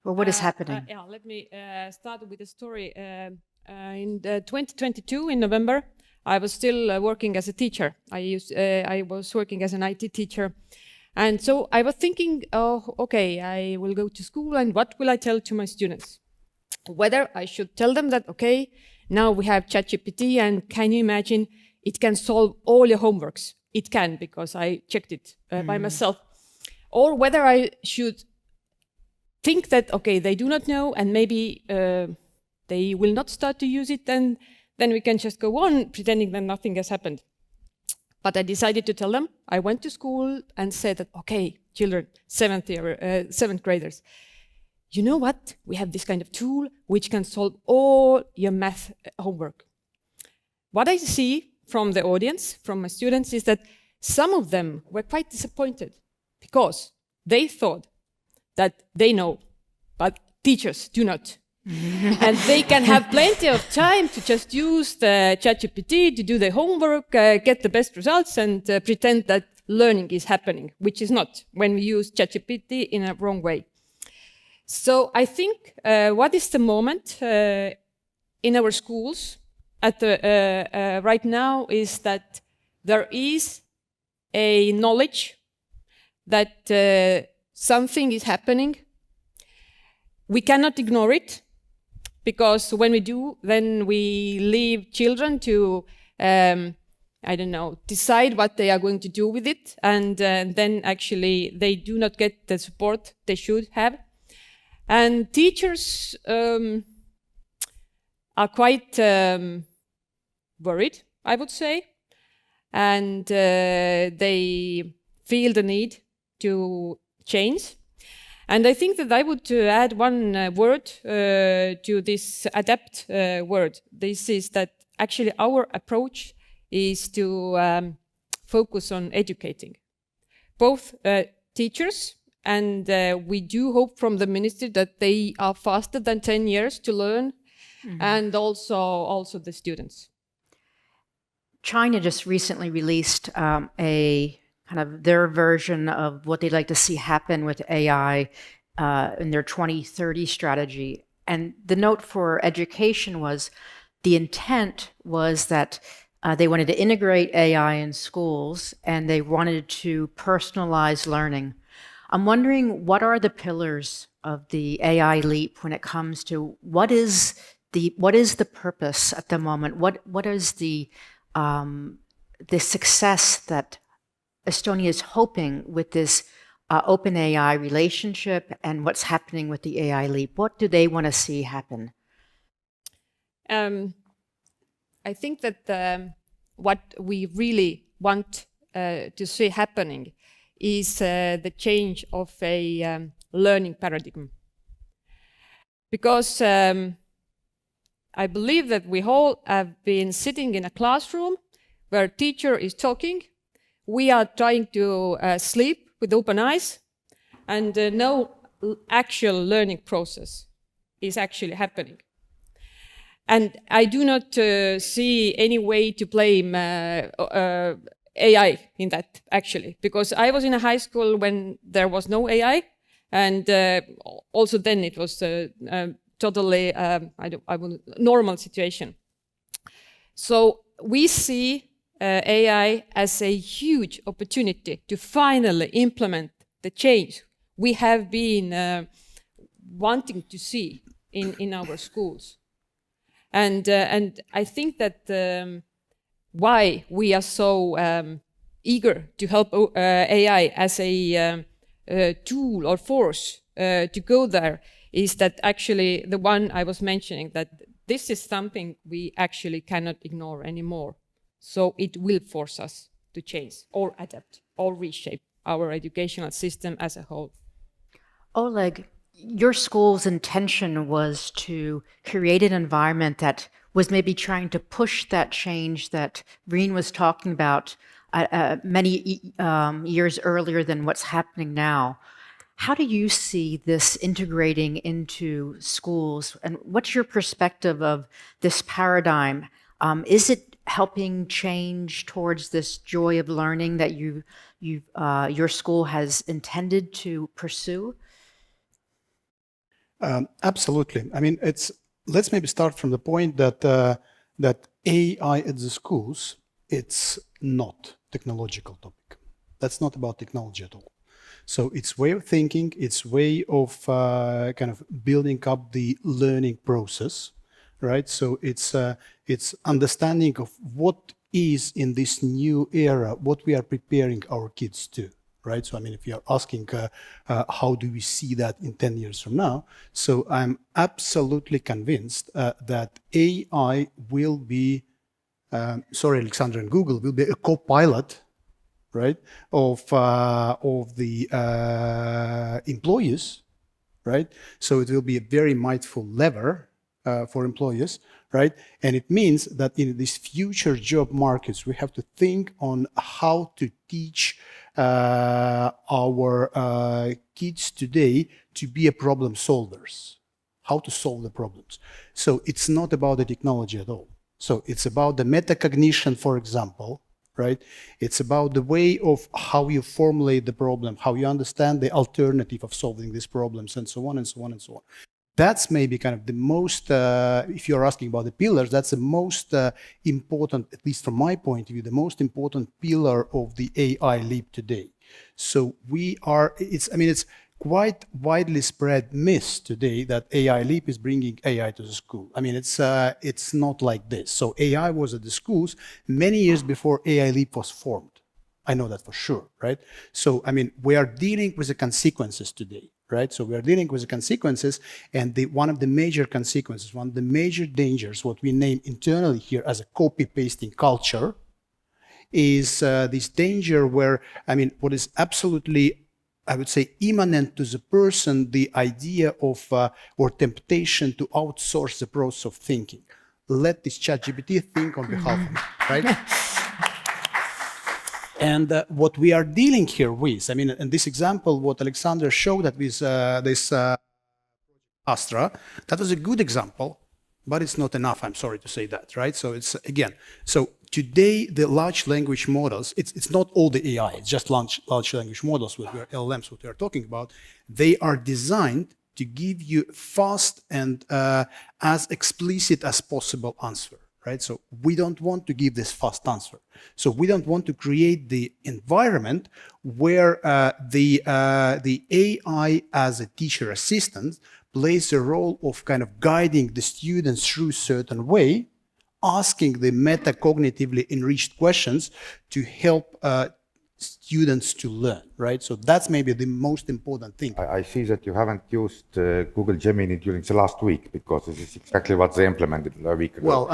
Or what is happening? Let me start with a story. In 2022, in November, I was still working as a teacher. I was working as an IT teacher. And so I was thinking, okay, I will go to school and what will I tell to my students? Whether I should tell them that, okay, now we have ChatGPT and can you imagine it can solve all your homeworks? It can, because I checked it by myself. Or whether I should think that, okay, they do not know and maybe they will not start to use it, and then we can just go on pretending that nothing has happened. But I decided to tell them. I went to school and said that, okay, children, seventh graders, you know what? We have this kind of tool which can solve all your math homework. What I see from the audience, from my students, is that some of them were quite disappointed because they thought that they know, but teachers do not. And they can have plenty of time to just use the ChatGPT to do their homework, get the best results, and pretend that learning is happening, which is not when we use ChatGPT in a wrong way. So I think what is the moment in our schools at right now is that there is a knowledge that something is happening. We cannot ignore it, because when we do, then we leave children to, decide what they are going to do with it. And then actually they do not get the support they should have. And teachers are quite worried, I would say. And they feel the need to change. And I think that I would add one word to this adapt word. This is that actually our approach is to focus on educating both teachers, and we do hope from the ministry that they are faster than 10 years to learn, and also the students. China just recently released a kind of their version of what they'd like to see happen with AI in their 2030 strategy. And the note for education was the intent was that They wanted to integrate AI in schools, and they wanted to personalize learning. I'm wondering, what are the pillars of the AI leap when it comes to what is the purpose at the moment? What is the success that Estonia is hoping with this OpenAI relationship and what's happening with the AI leap? What do they want to see happen? I think that what we really want to see happening is the change of a learning paradigm. Because I believe that we all have been sitting in a classroom where a teacher is talking. We are trying to sleep with open eyes, and no actual learning process is actually happening. And I do not see any way to blame AI in that, actually, because I was in a high school when there was no AI, and also then it was totally normal situation. So we see AI as a huge opportunity to finally implement the change we have been wanting to see in our schools. And I think that why we are so eager to help AI as a tool or force to go there is that actually the one I was mentioning, that this is something we actually cannot ignore anymore. So it will force us to change or adapt or reshape our educational system as a whole. Oleg, your school's intention was to create an environment that was maybe trying to push that change that Reen was talking about many years earlier than what's happening now. How do you see this integrating into schools? And what's your perspective of this paradigm? Is it helping change towards this joy of learning that your school has intended to pursue? Absolutely. I mean, let's maybe start from the point that that AI at the schools, it's not technological topic. That's not about technology at all. So it's way of thinking, it's way of kind of building up the learning process, right? So it's understanding of what is in this new era, what we are preparing our kids to. Right? So, I mean, if you're asking how do we see that in 10 years from now, so I'm absolutely convinced that AI will be, sorry, Alexander and Google, will be a co-pilot, right, of the employees, right? So it will be a very mindful lever for employers, right? And it means that in these future job markets, we have to think on how to teach our kids today to be a problem solvers, how to solve the problems. So it's not about the technology at all. So it's about the metacognition, for example, right? It's about the way of how you formulate the problem, how you understand the alternative of solving these problems, and so on and so on and so on. That's maybe kind of the most, if you're asking about the pillars, that's the most important, at least from my point of view, the most important pillar of the AI leap today. So it's quite widely spread myth today that AI leap is bringing AI to the school. I mean, it's not like this. So AI was at the schools many years before AI leap was formed. I know that for sure, right? So, I mean, we are dealing with the consequences today. Right, so we are dealing with the consequences, and one of the major consequences, one of the major dangers, what we name internally here as a copy-pasting culture, is this danger where, I mean, what is absolutely, I would say, immanent to the person, the idea of or temptation to outsource the process of thinking. Let this ChatGPT think on behalf of me, right? And what we are dealing here with, I mean, in this example, what Alexander showed that with this Astra, that was a good example, but it's not enough, I'm sorry to say that, right? So it's, again, so today the large language models, it's not all the AI, it's just large language models, with LLMs, what we are talking about. They are designed to give you fast and as explicit as possible answer. right? So we don't want to give this fast answer. So we don't want to create the environment where the AI as a teacher assistant plays a role of kind of guiding the students through certain way, asking the metacognitively enriched questions to help students to learn, right? So that's maybe the most important thing. I see that you haven't used Google Gemini during the last week, because this is exactly what they implemented a week ago.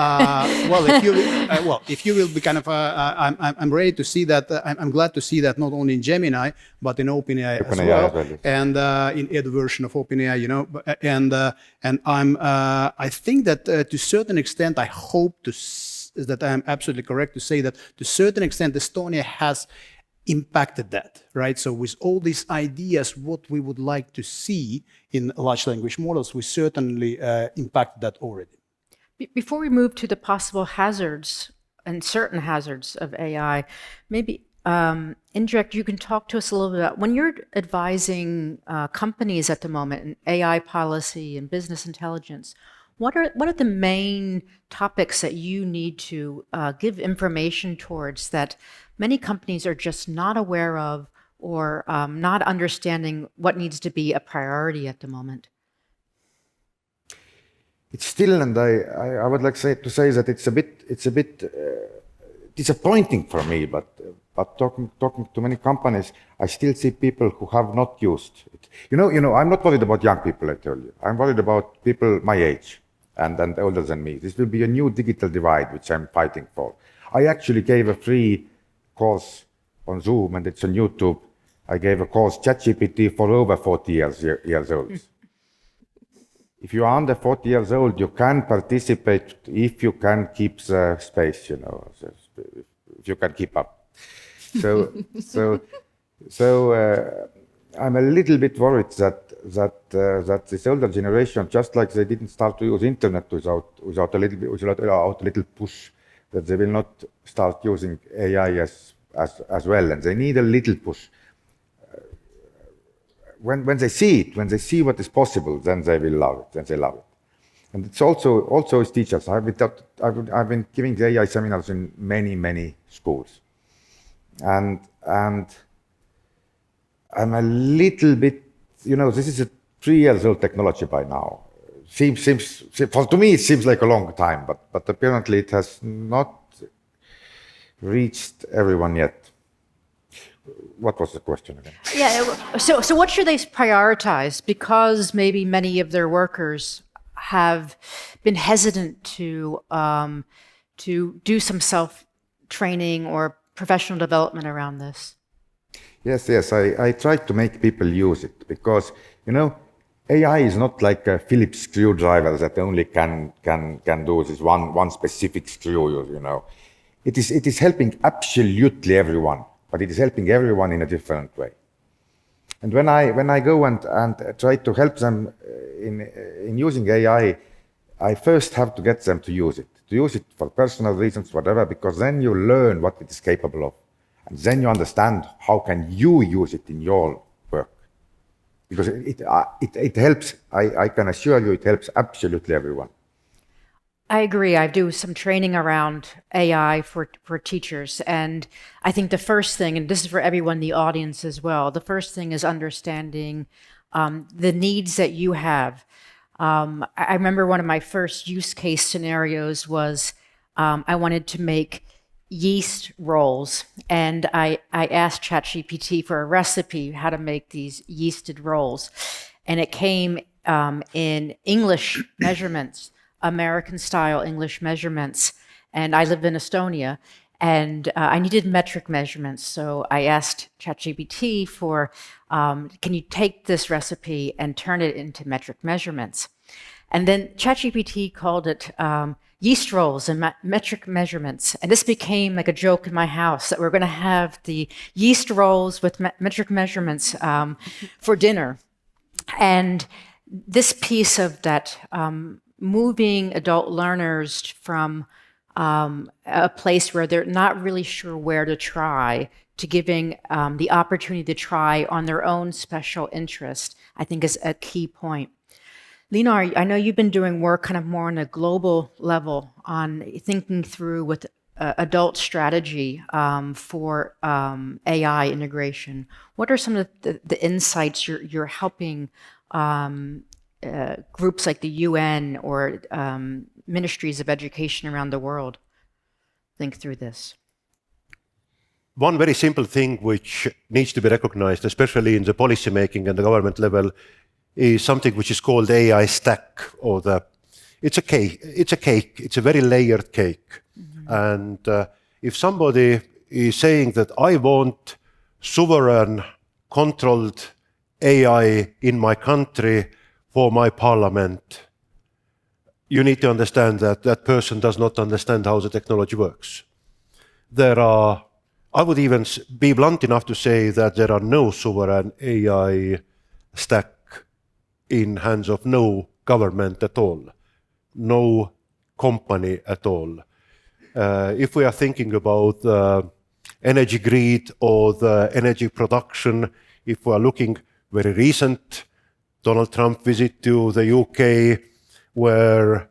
If you will be kind of, I'm ready to see that. I'm glad to see that not only in Gemini but in OpenAI as well, yes. and in Edu version of OpenAI, you know. And I think that to a certain extent, I hope that I am absolutely correct to say that to a certain extent, Estonia has impacted that, right? So with all these ideas, what we would like to see in large language models, we certainly impacted that already. Before we move to the possible hazards and certain hazards of AI, maybe Indrek, you can talk to us a little bit about when you're advising companies at the moment in AI policy and business intelligence, what are the main topics that you need to give information towards that many companies are just not aware of or not understanding what needs to be a priority at the moment? It's still, and I would like to say that it's a bit disappointing for me, but talking to many companies, I still see people who have not used it. You know, I'm not worried about young people, I tell you. I'm worried about people my age and older than me. This will be a new digital divide, which I'm fighting for. I actually gave a free course on Zoom, and it's on YouTube. I gave a course, ChatGPT, for over 40 years old. If you are under 40 years old, you can participate if you can keep the space, you know, if you can keep up. So I'm a little bit worried that this older generation, just like they didn't start to use internet without a little push, that they will not start using AI as well, and they need a little push. When they see it, when they see what is possible, then they will love it. Then they love it, and it's also as teachers. I've been giving the AI seminars in many schools, and I'm a little bit, you know, this is a 3 years old technology by now. Seems to me it seems like a long time, but apparently it has not reached everyone yet. What was the question again? Yeah, so what should they prioritize? Because maybe many of their workers have been hesitant to do some self-training or professional development around this. Yes, I try to make people use it, because, you know, AI is not like a Phillips screwdriver that only can do this one specific screw, you know. It is helping absolutely everyone, but it is helping everyone in a different way. And when I go and try to help them in using AI, I first have to get them to use it for personal reasons, whatever, because then you learn what it is capable of, and then you understand how can you use it in your work. Because it helps, I can assure you, it helps absolutely everyone. I agree. I do some training around AI for teachers. And I think the first thing, and this is for everyone in the audience as well, the first thing is understanding the needs that you have. I remember one of my first use case scenarios was I wanted to make yeast rolls, and I asked ChatGPT for a recipe how to make these yeasted rolls, and it came in English measurements, American style English measurements, and I live in Estonia, and I needed metric measurements, so I asked ChatGPT for can you take this recipe and turn it into metric measurements? And then ChatGPT called it yeast rolls and metric measurements. And this became like a joke in my house that we're going to have the yeast rolls with metric measurements for dinner. And this piece of that moving adult learners from a place where they're not really sure where to try to giving the opportunity to try on their own special interest, I think is a key point. Linar, I know you've been doing work kind of more on a global level on thinking through with adult strategy for AI integration. What are some of the insights you're helping groups like the UN or ministries of education around the world think through this? One very simple thing which needs to be recognized, especially in the policy making and the government level, is something which is called AI stack, or it's a cake. It's a very layered cake. And if somebody is saying that I want sovereign controlled AI in my country for my parliament, you need to understand that that person does not understand how the technology works. I would even be blunt enough to say that there are no sovereign AI stack in hands of no government at all, no company at all. If we are thinking about the energy grid or the energy production, if we are looking very recent, Donald Trump visit to the UK, where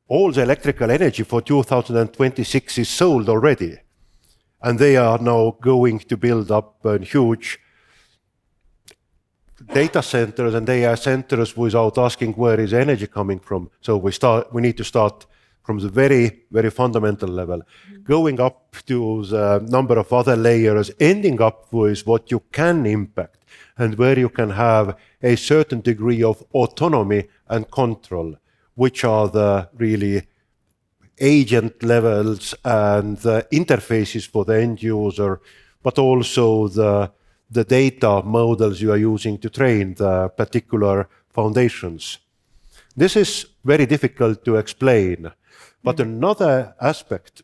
all the electrical energy for 2026 is sold already. And they are now going to build up a huge data centers and AI centers without asking where is energy coming from. So we need to start from the very, very fundamental level, going up to the number of other layers, ending up with what you can impact and where you can have a certain degree of autonomy and control, which are the really agent levels and the interfaces for the end user, but also the data models you are using to train the particular foundations. This is very difficult to explain, but another aspect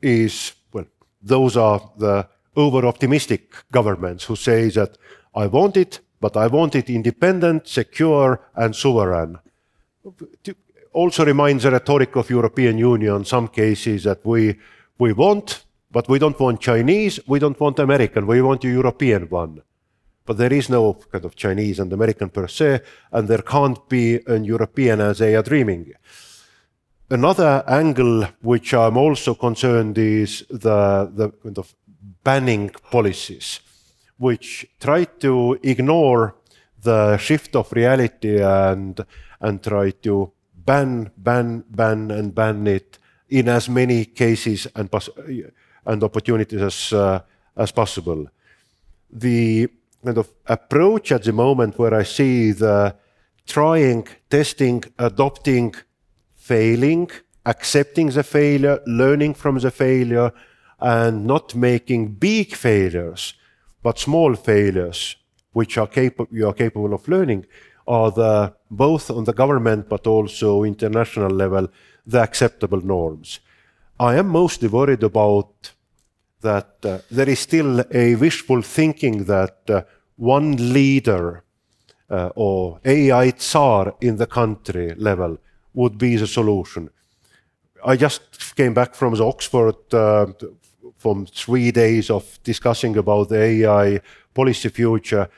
is, well, those are the over-optimistic governments who say that I want it, but I want it independent, secure, and sovereign. Also reminds the rhetoric of European Union in some cases that we want, but we don't want Chinese, we don't want American, we want a European one. But there is no kind of Chinese and American per se, and there can't be an European as they are dreaming. Another angle which I'm also concerned is the kind of banning policies, which try to ignore the shift of reality and try to ban it in as many cases and opportunities as possible. The kind of approach at the moment where I see the trying, testing, adopting, failing, accepting the failure, learning from the failure, and not making big failures, but small failures, which you are capable of learning, are both on the government but also international level, the acceptable norms. I am mostly worried about that there is still a wishful thinking that one leader or AI Tsar in the country level would be the solution. I just came back from the Oxford from 3 days of discussing about the AI policy future,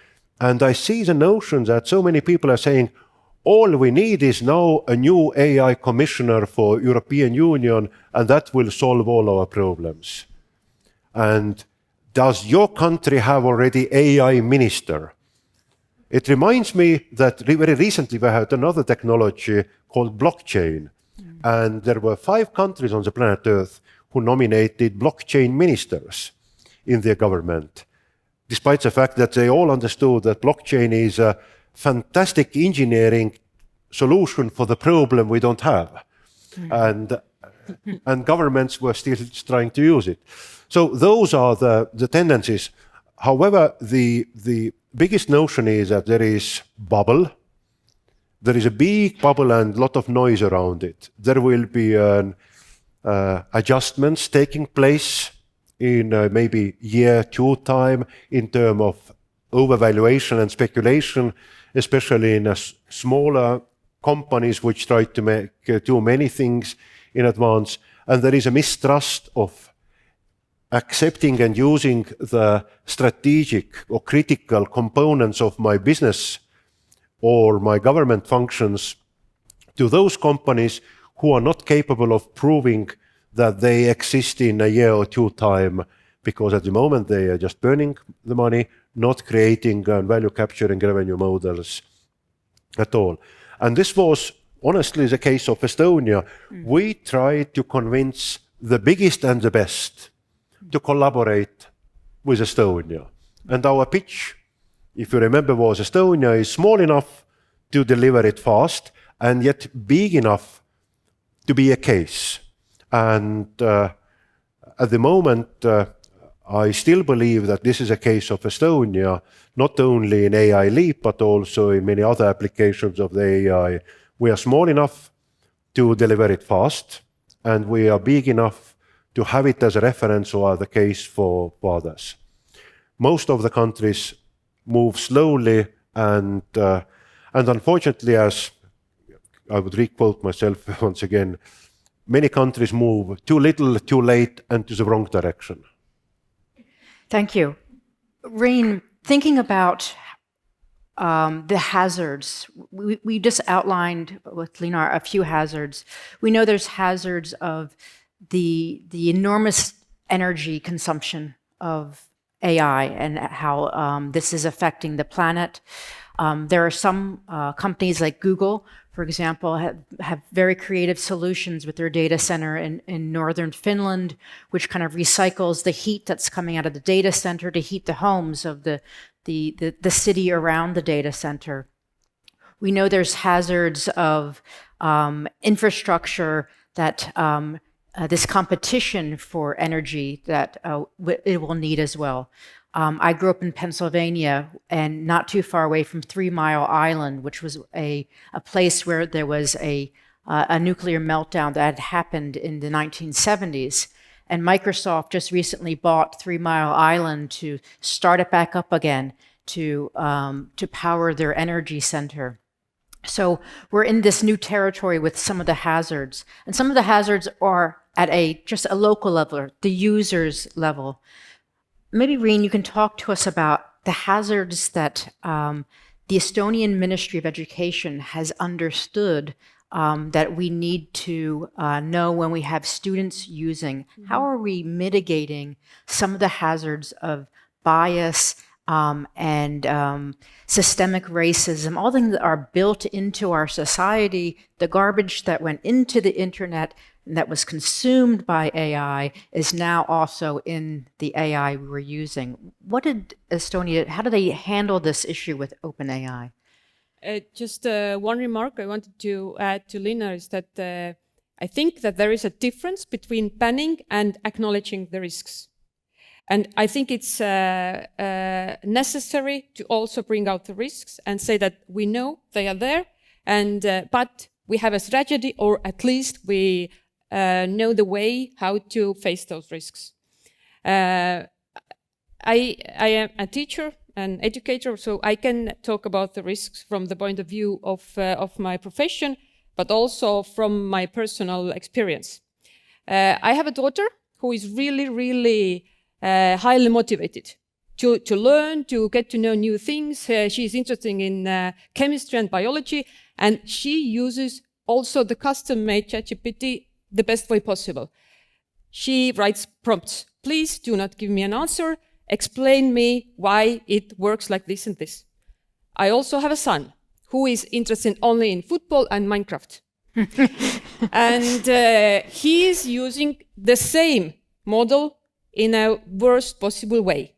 and I see the notion that so many people are saying, all we need is now a new AI commissioner for European Union, and that will solve all our problems. And does your country have already AI minister? It reminds me that very recently we had another technology called blockchain. And there were 5 countries on the planet Earth who nominated blockchain ministers in their government, despite the fact that they all understood that blockchain is a fantastic engineering solution for the problem we don't have. And governments were still trying to use it. So those are the tendencies. However, the biggest notion is that there is bubble. There is a big bubble and a lot of noise around it. There will be adjustments taking place in maybe year 2 time in terms of overvaluation and speculation, especially in smaller companies which try to make too many things in advance. And there is a mistrust of accepting and using the strategic or critical components of my business or my government functions to those companies who are not capable of proving that they exist in a year or two time, because at the moment they are just burning the money, not creating value capturing revenue models at all. And this was honestly the case of Estonia. We tried to convince the biggest and the best to collaborate with Estonia. And our pitch, if you remember, was Estonia is small enough to deliver it fast and yet big enough to be a case. And at the moment, I still believe that this is a case of Estonia, not only in AI Leap, but also in many other applications of the AI. We are small enough to deliver it fast, and we are big enough to have it as a reference or the case for others. Most of the countries move slowly, and unfortunately, as I would re-quote myself once again, many countries move too little, too late, and to the wrong direction. Thank you. Rein, thinking about the hazards, we just outlined with Linar a few hazards. We know there's hazards of the enormous energy consumption of AI and how this is affecting the planet. There are some companies like Google, for example, have very creative solutions with their data center in northern Finland, which kind of recycles the heat that's coming out of the data center to heat the homes of the city around the data center. We know there's hazards of infrastructure that this competition for energy that it will need as well. I grew up in Pennsylvania and not too far away from 3 Mile Island, which was a place where there was a nuclear meltdown that had happened in the 1970s. And Microsoft just recently bought 3 Mile Island to start it back up again to power their energy center. So we're in this new territory with some of the hazards. And some of the hazards are at just a local level, the user's level. Maybe, Rein, you can talk to us about the hazards that the Estonian Ministry of Education has understood that we need to know when we have students using. How are we mitigating some of the hazards of bias and systemic racism, all things that are built into our society, the garbage that went into the internet and that was consumed by AI is now also in the AI we're using. How do they handle this issue with OpenAI? Just one remark I wanted to add to Lina is that I think that there is a difference between banning and acknowledging the risks. And I think it's necessary to also bring out the risks and say that we know they are there, and but we have a strategy, or at least we know the way how to face those risks. I am a teacher, an educator, so I can talk about the risks from the point of view of my profession, but also from my personal experience. I have a daughter who is really highly motivated to learn, to get to know new things. She's interested in chemistry and biology, and she uses also the custom-made ChatGPT the best way possible. She writes prompts. Please do not give me an answer. Explain me why it works like this and this. I also have a son who is interested only in football and Minecraft. And he is using the same model in a worst possible way.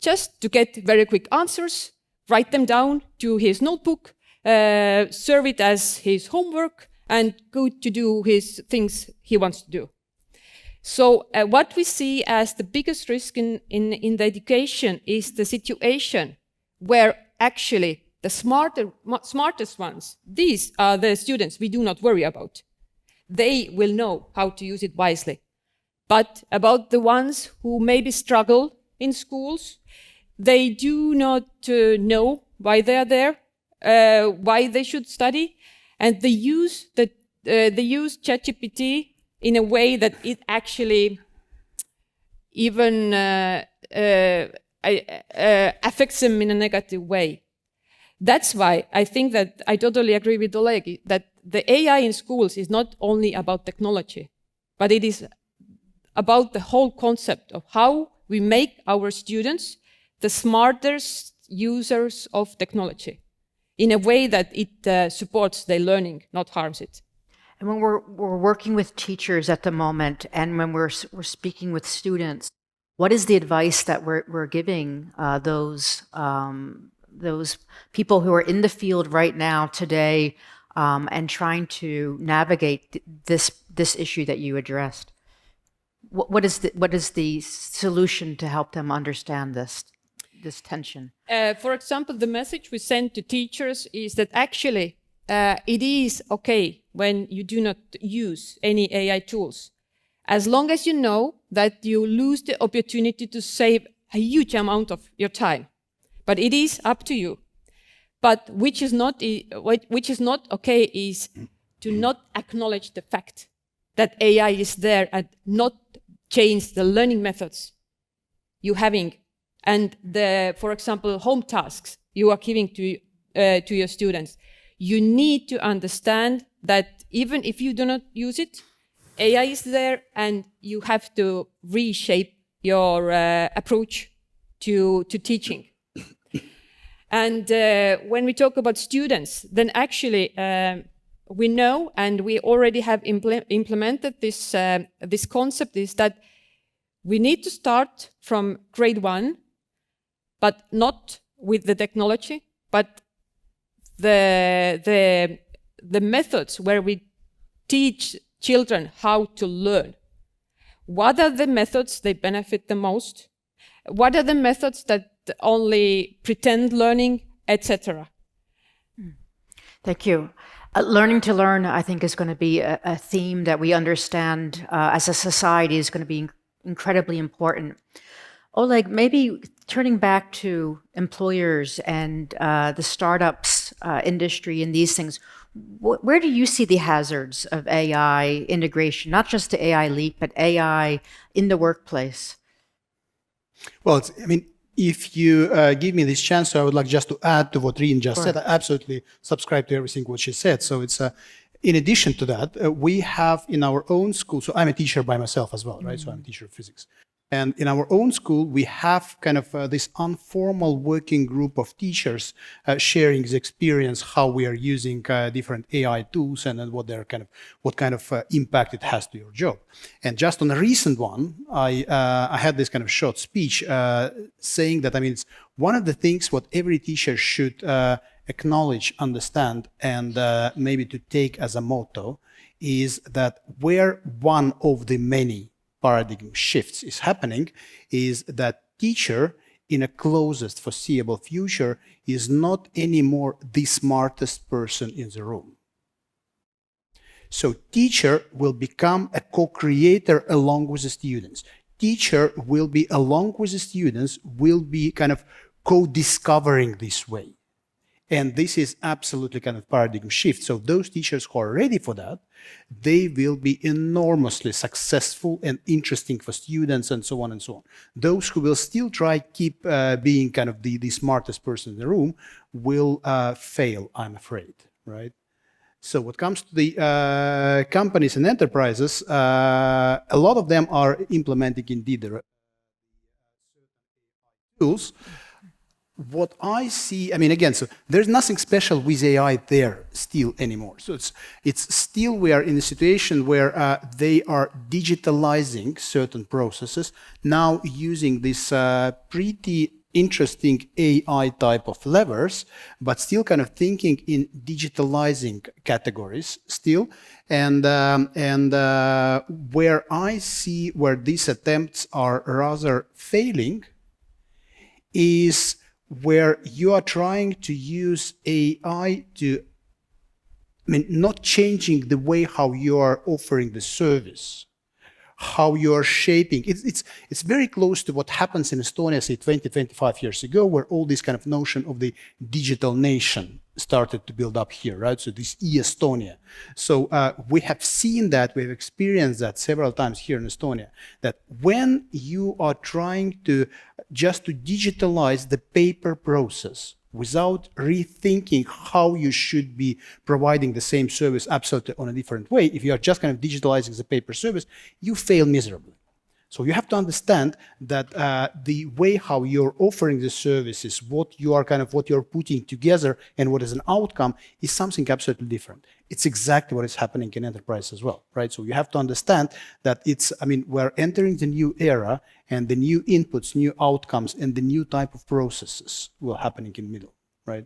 Just to get very quick answers, write them down to his notebook, serve it as his homework, and go to do his things he wants to do. So what we see as the biggest risk in the education is the situation where actually the smartest ones, these are the students we do not worry about. They will know how to use it wisely. But about the ones who maybe struggle in schools, they do not know why they are there, why they should study, and they use ChatGPT in a way that it actually even affects them in a negative way. That's why I think that I totally agree with Oleg that the AI in schools is not only about technology, but it is about the whole concept of how we make our students the smartest users of technology in a way that it supports their learning, not harms it. And when we're working with teachers at the moment, and when we're speaking with students, what is the advice that we're giving those people who are in the field right now today and trying to navigate this issue that you addressed? What is the solution to help them understand this tension? For example, the message we send to teachers is that actually it is okay when you do not use any AI tools, as long as you know that you lose the opportunity to save a huge amount of your time. But it is up to you. But which is not okay is to not acknowledge the fact that AI is there and not change the learning methods you're having and for example, home tasks you are giving to your students. You need to understand that even if you do not use it, AI is there and you have to reshape your approach to teaching. And when we talk about students, then actually we know, and we already have implemented this concept, is that we need to start from grade 1, but not with the technology, but the methods where we teach children how to learn. What are the methods they benefit the most? What are the methods that only pretend learning, etc.? Thank you. Learning to learn, I think, is going to be a theme that we understand as a society is going to be incredibly important. Oleg, maybe turning back to employers and the startups industry and these things, where do you see the hazards of AI integration, not just the AI leap, but AI in the workplace? Well, if you give me this chance, so I would like just to add to what Riin just said. I absolutely subscribe to everything what she said. So it's in addition to that, we have in our own school, so I'm a teacher by myself as well, right? So I'm a teacher of physics. And in our own school, we have kind of this informal working group of teachers sharing the experience, how we are using different AI tools and what kind of impact it has to your job. And just on a recent one, I had this kind of short speech saying that, it's one of the things what every teacher should acknowledge, understand, and maybe to take as a motto is that where one of the many paradigm shifts is happening is that teacher in a closest foreseeable future is not anymore the smartest person in the room. So teacher will become a co-creator along with the students. Teacher will be along with the students, will be kind of co-discovering this way. And this is absolutely kind of paradigm shift. So those teachers who are ready for that, they will be enormously successful and interesting for students and so on and so on. Those who will still try keep being kind of the smartest person in the room will fail, I'm afraid, right? So what comes to the companies and enterprises, a lot of them are implementing indeed the tools. What I see, again, so there's nothing special with AI there still anymore. So it's still we are in a situation where they are digitalizing certain processes, now using this pretty interesting AI type of levers, but still kind of thinking in digitalizing categories still. And where I see where these attempts are rather failing is where you are trying to use AI to, not changing the way how you are offering the service, how you are shaping. It's very close to what happens in Estonia, say 20, 25 years ago, where all this kind of notion of the digital nation started to build up here, right? So this e-Estonia. So we have seen that, we've experienced that several times here in Estonia, that when you are trying to just to digitalize the paper process without rethinking how you should be providing the same service absolutely on a different way, if you are just kind of digitalizing the paper service, you fail miserably. So you have to understand that the way how you're offering the services, what you're putting together and what is an outcome is something absolutely different. It's exactly what is happening in enterprise as well, right? So you have to understand that we're entering the new era and the new inputs, new outcomes, and the new type of processes will happening in the middle, right?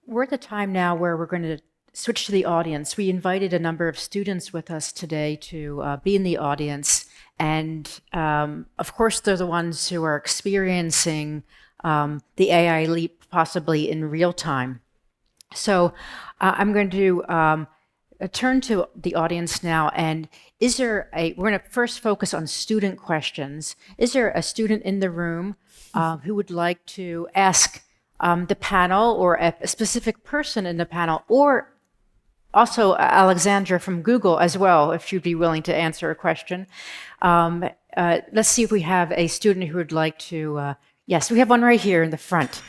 We're at the time now where we're going to switch to the audience. We invited a number of students with us today to be in the audience. And of course, they're the ones who are experiencing the AI leap possibly in real time. So I'm going to turn to the audience now. And we're going to first focus on student questions. Is there a student in the room who would like to ask the panel or a specific person in the panel, or also Alexandra from Google as well, if she'd be willing to answer a question? Let's see if we have a student who would like to. Yes, we have one right here in the front.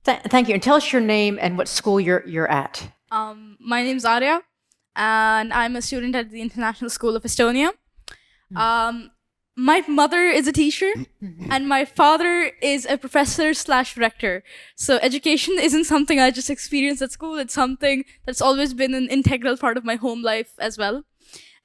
Thank you. And tell us your name and what school you're at. My name's Arya, and I'm a student at the International School of Estonia. My mother is a teacher, and my father is a professor/rector. So education isn't something I just experienced at school. It's something that's always been an integral part of my home life as well.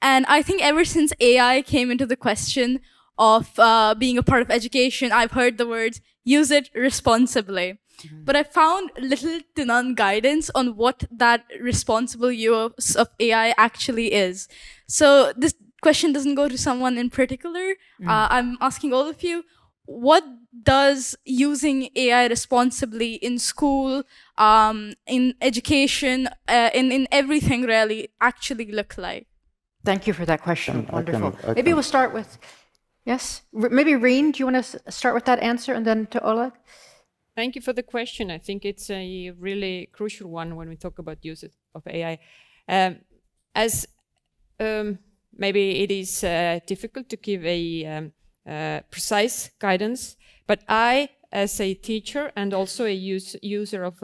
And I think ever since AI came into the question of being a part of education, I've heard the words, use it responsibly. But I found little to none guidance on what that responsible use of AI actually is. So this question doesn't go to someone in particular. I'm asking all of you, what does using AI responsibly in school, in education, in everything really actually look like? Thank you for that question. Wonderful. Maybe we'll start with, yes? Maybe Reen, do you want to start with that answer and then to Oleg? Thank you for the question. I think it's a really crucial one when we talk about use of AI. Maybe it is difficult to give a precise guidance, but I, as a teacher and also a user of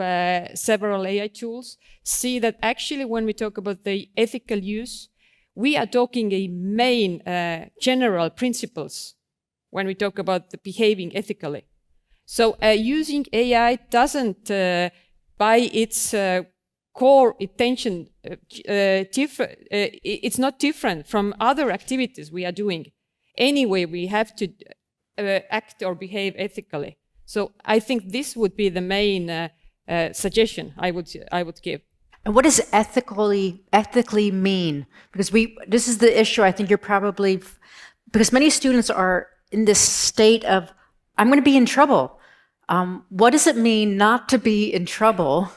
several AI tools, see that actually when we talk about the ethical use, we are talking a main general principles when we talk about the behaving ethically. So using AI doesn't, by its core intention, it's not different from other activities we are doing. Anyway, we have to act or behave ethically. So I think this would be the main suggestion I would give. And what does ethically mean? Because this is the issue I think you're probably, because many students are in this state of, I'm going to be in trouble. What does it mean not to be in trouble?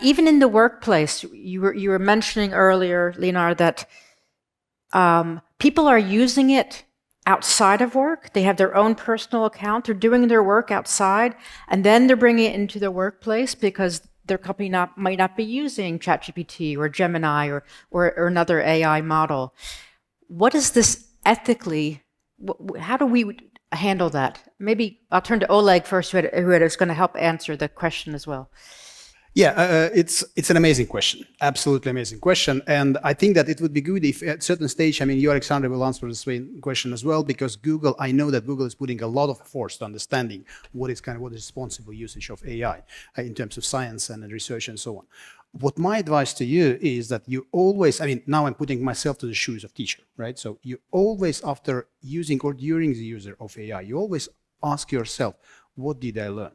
Even in the workplace, you were mentioning earlier, Leonard, that people are using it outside of work. They have their own personal account. They're doing their work outside, and then they're bringing it into the workplace because their company might not be using ChatGPT or Gemini or another AI model. What is this ethically? How do we handle that? Maybe I'll turn to Oleg first, who is going to help answer the question as well. Yeah, it's an amazing question, absolutely amazing question, and I think that it would be good if at a certain stage, you, Alexander, will answer this question as well, because I know that Google is putting a lot of force to understanding what is responsible usage of AI in terms of science and research and so on. What my advice to you is that you always, now I'm putting myself to the shoes of teacher, right? So you always, after using or during the user of AI, you always ask yourself, what did I learn?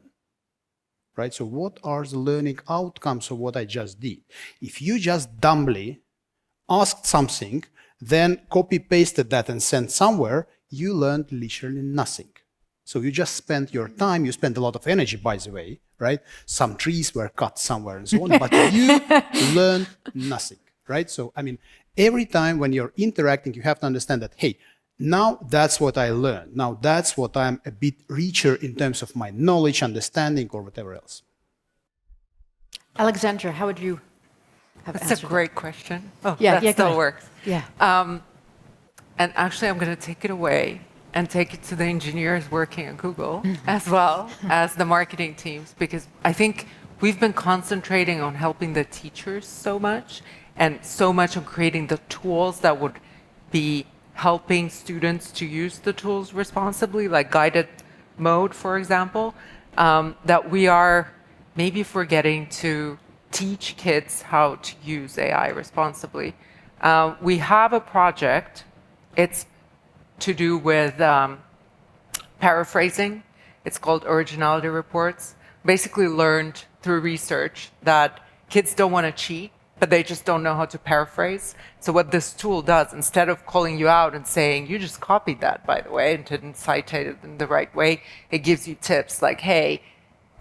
Right? So what are the learning outcomes of what I just did? If you just dumbly asked something, then copy-pasted that and sent somewhere, you learned literally nothing. So you just spent your time, you spent a lot of energy, by the way, right? Some trees were cut somewhere and so on, but you learned nothing, right? So, every time when you're interacting, you have to understand that, hey, now that's what I learned. Now that's what I'm a bit richer in terms of my knowledge, understanding, or whatever else. Alexandra, how would you have answered? That's a great question. Oh, yeah, that still works. Yeah. And actually, I'm going to take it away and take it to the engineers working at Google as well as the marketing teams, because I think we've been concentrating on helping the teachers so much and so much on creating the tools that would be helping students to use the tools responsibly, like guided mode, for example, that we are maybe forgetting to teach kids how to use AI responsibly. We have a project. It's to do with paraphrasing. It's called Originality Reports. Basically learned through research that kids don't want to cheat, but they just don't know how to paraphrase. So what this tool does, instead of calling you out and saying, you just copied that, by the way, and didn't cite it in the right way, it gives you tips like, hey,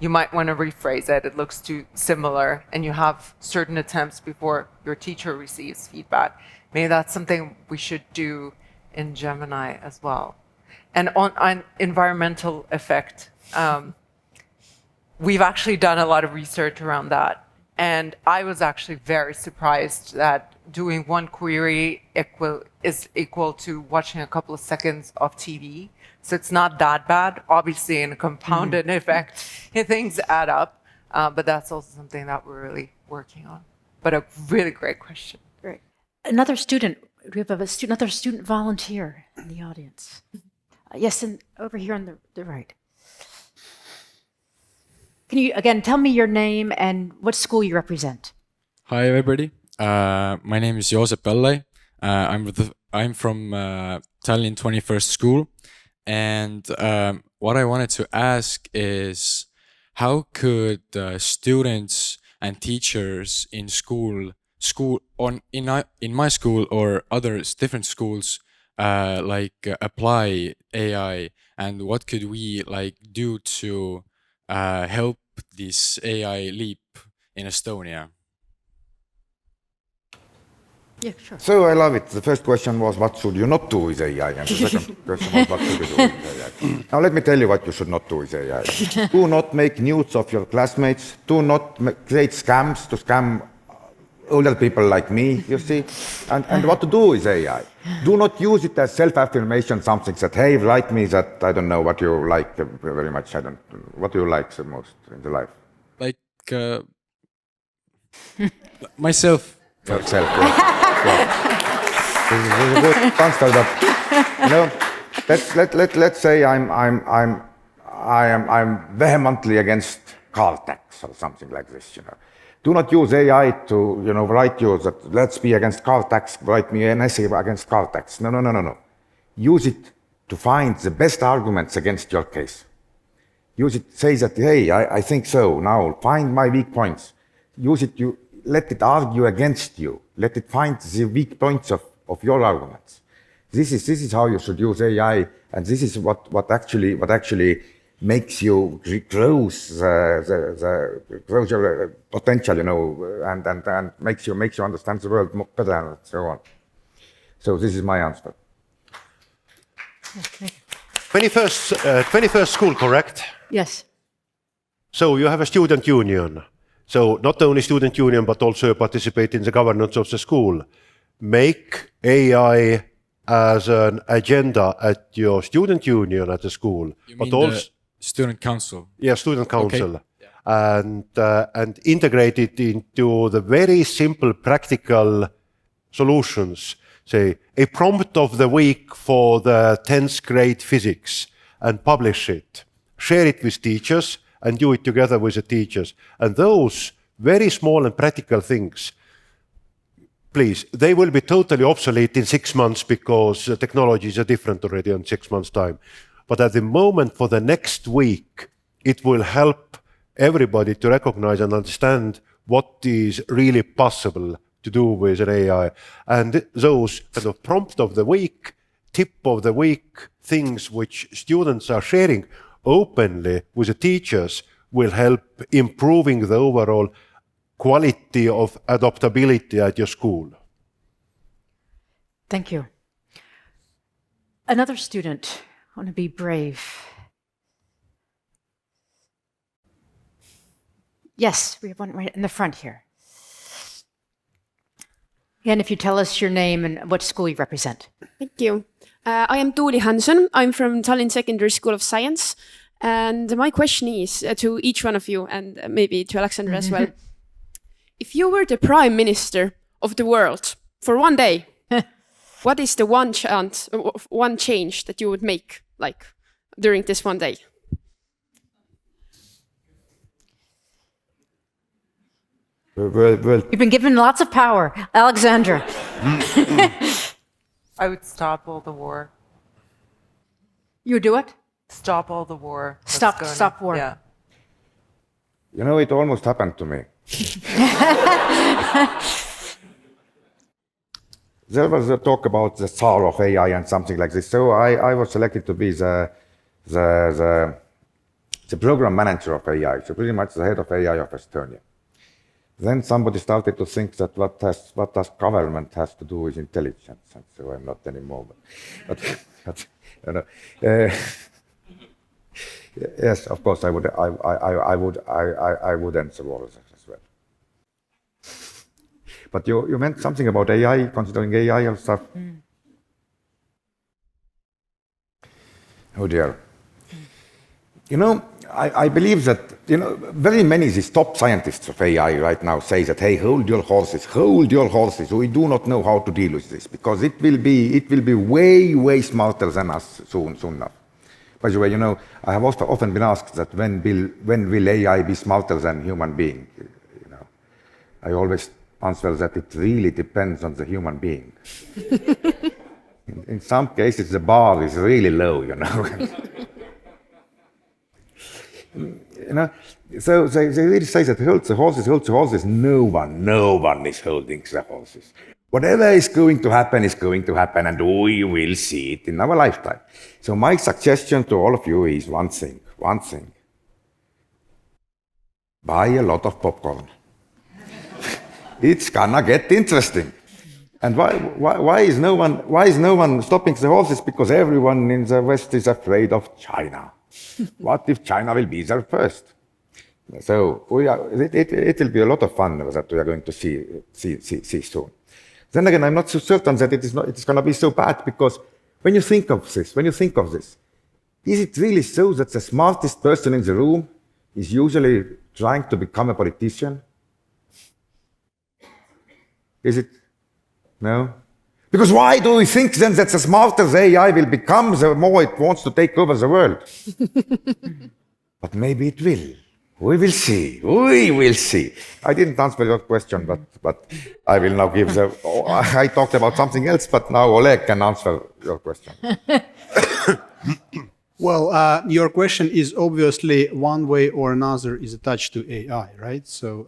you might want to rephrase it. It looks too similar. And you have certain attempts before your teacher receives feedback. Maybe that's something we should do in Gemini as well. And on environmental effect, we've actually done a lot of research around that. And I was actually very surprised that doing one query is equal to watching a couple of seconds of TV. So it's not that bad. Obviously, in a compounded effect, things add up. But that's also something that we're really working on. But a really great question. Great. Another student. We have another student volunteer in the audience. Yes, and over here on the right. Can you, again, tell me your name and what school you represent? Hi, everybody. My name is Joosep Pellai. I'm from Tallinn 21st School. And what I wanted to ask is, how could students and teachers in in my school or others, different schools, apply AI, and what could we do to help this AI leap in Estonia? Yeah, sure. So I love it. The first question was, what should you not do with AI? And the second question was, what should you do with AI? Now let me tell you what you should not do with AI. Do not make nudes of your classmates. Do not create scams to scam older people like me, you see. And what to do with AI? Do not use it as self-affirmation, something that, hey, write me that, I don't know what you like very much. What do you like the most in the life? Myself. Yourself, yeah. This is a good answer, but let's say I'm vehemently against car tax or something like this. Do not use AI to write you that let's be against car tax. Write me an essay against car tax. No. Use it to find the best arguments against your case. Use it. Say that, hey, I think so. Now find my weak points. Use it. Let it argue against you. Let it find the weak points of your arguments. This is how you should use AI, and this is what actually makes you grows your potential, and makes you understand the world better and so on. So this is my answer. 21st school, correct? Yes. So you have a student union. So not only student union, but also participate in the governance of the school. Make AI as an agenda at your student union at the school. You but mean also the student council? Yeah, student council. Okay. And integrate it into the very simple practical solutions. Say a prompt of the week for the 10th grade physics and publish it. Share it with teachers and do it together with the teachers. And those very small and practical things, please, they will be totally obsolete in 6 months because the technologies are different already in 6 months' time. But at the moment, for the next week, it will help everybody to recognize and understand what is really possible to do with an AI. And those kind of prompt of the week, tip of the week, things which students are sharing openly with the teachers will help improving the overall quality of adaptability at your school. Thank you. Another student, I want to be brave. Yes, we have one right in the front here. And if you tell us your name and what school you represent. Thank you. I am Tuuli Hanson. I'm from Tallinn Secondary School of Science. And my question is to each one of you, and maybe to Alexandra as well. If you were the prime minister of the world for one day, what is the one change that you would make, like, during this one day? Well, you've been given lots of power. Alexandra. I would stop all the war. You would do it? Stop all the war. Stop war. Yeah. You know, it almost happened to me. There was a talk about the Tsar of AI and something like this. So I was selected to be the program manager of AI, so pretty much the head of AI of Estonia. Then somebody started to think that what does government has to do with intelligence, and so I'm not anymore. But you know, yes, of course I would answer all of that as well. But you meant something about AI, considering AI and stuff. Oh dear. You know, I believe that, you know, very many of these top scientists of AI right now say that, hey, hold your horses, we do not know how to deal with this, because it will be way smarter than us soon enough. By the way, you know, I have also often been asked that when will AI be smarter than human being? You know, I always answer that it really depends on the human being. In some cases, the bar is really low, you know. You know, so they really say that hold the horses. No one is holding the horses. Whatever is going to happen, and we will see it in our lifetime. So my suggestion to all of you is one thing. Buy a lot of popcorn. It's gonna get interesting. And why is no one stopping the horses? Because everyone in the West is afraid of China. What if China will be there first? So it will be a lot of fun that we are going to see soon. Then again, I'm not so certain that it is going to be so bad, because when you think of this, is it really so that the smartest person in the room is usually trying to become a politician? Is it? No? Because why do we think then that the smarter the AI will become, the more it wants to take over the world? But maybe it will. We will see. I didn't answer your question, but I will now give I talked about something else, but now Oleg can answer your question. Well, your question is obviously one way or another is attached to AI, right? So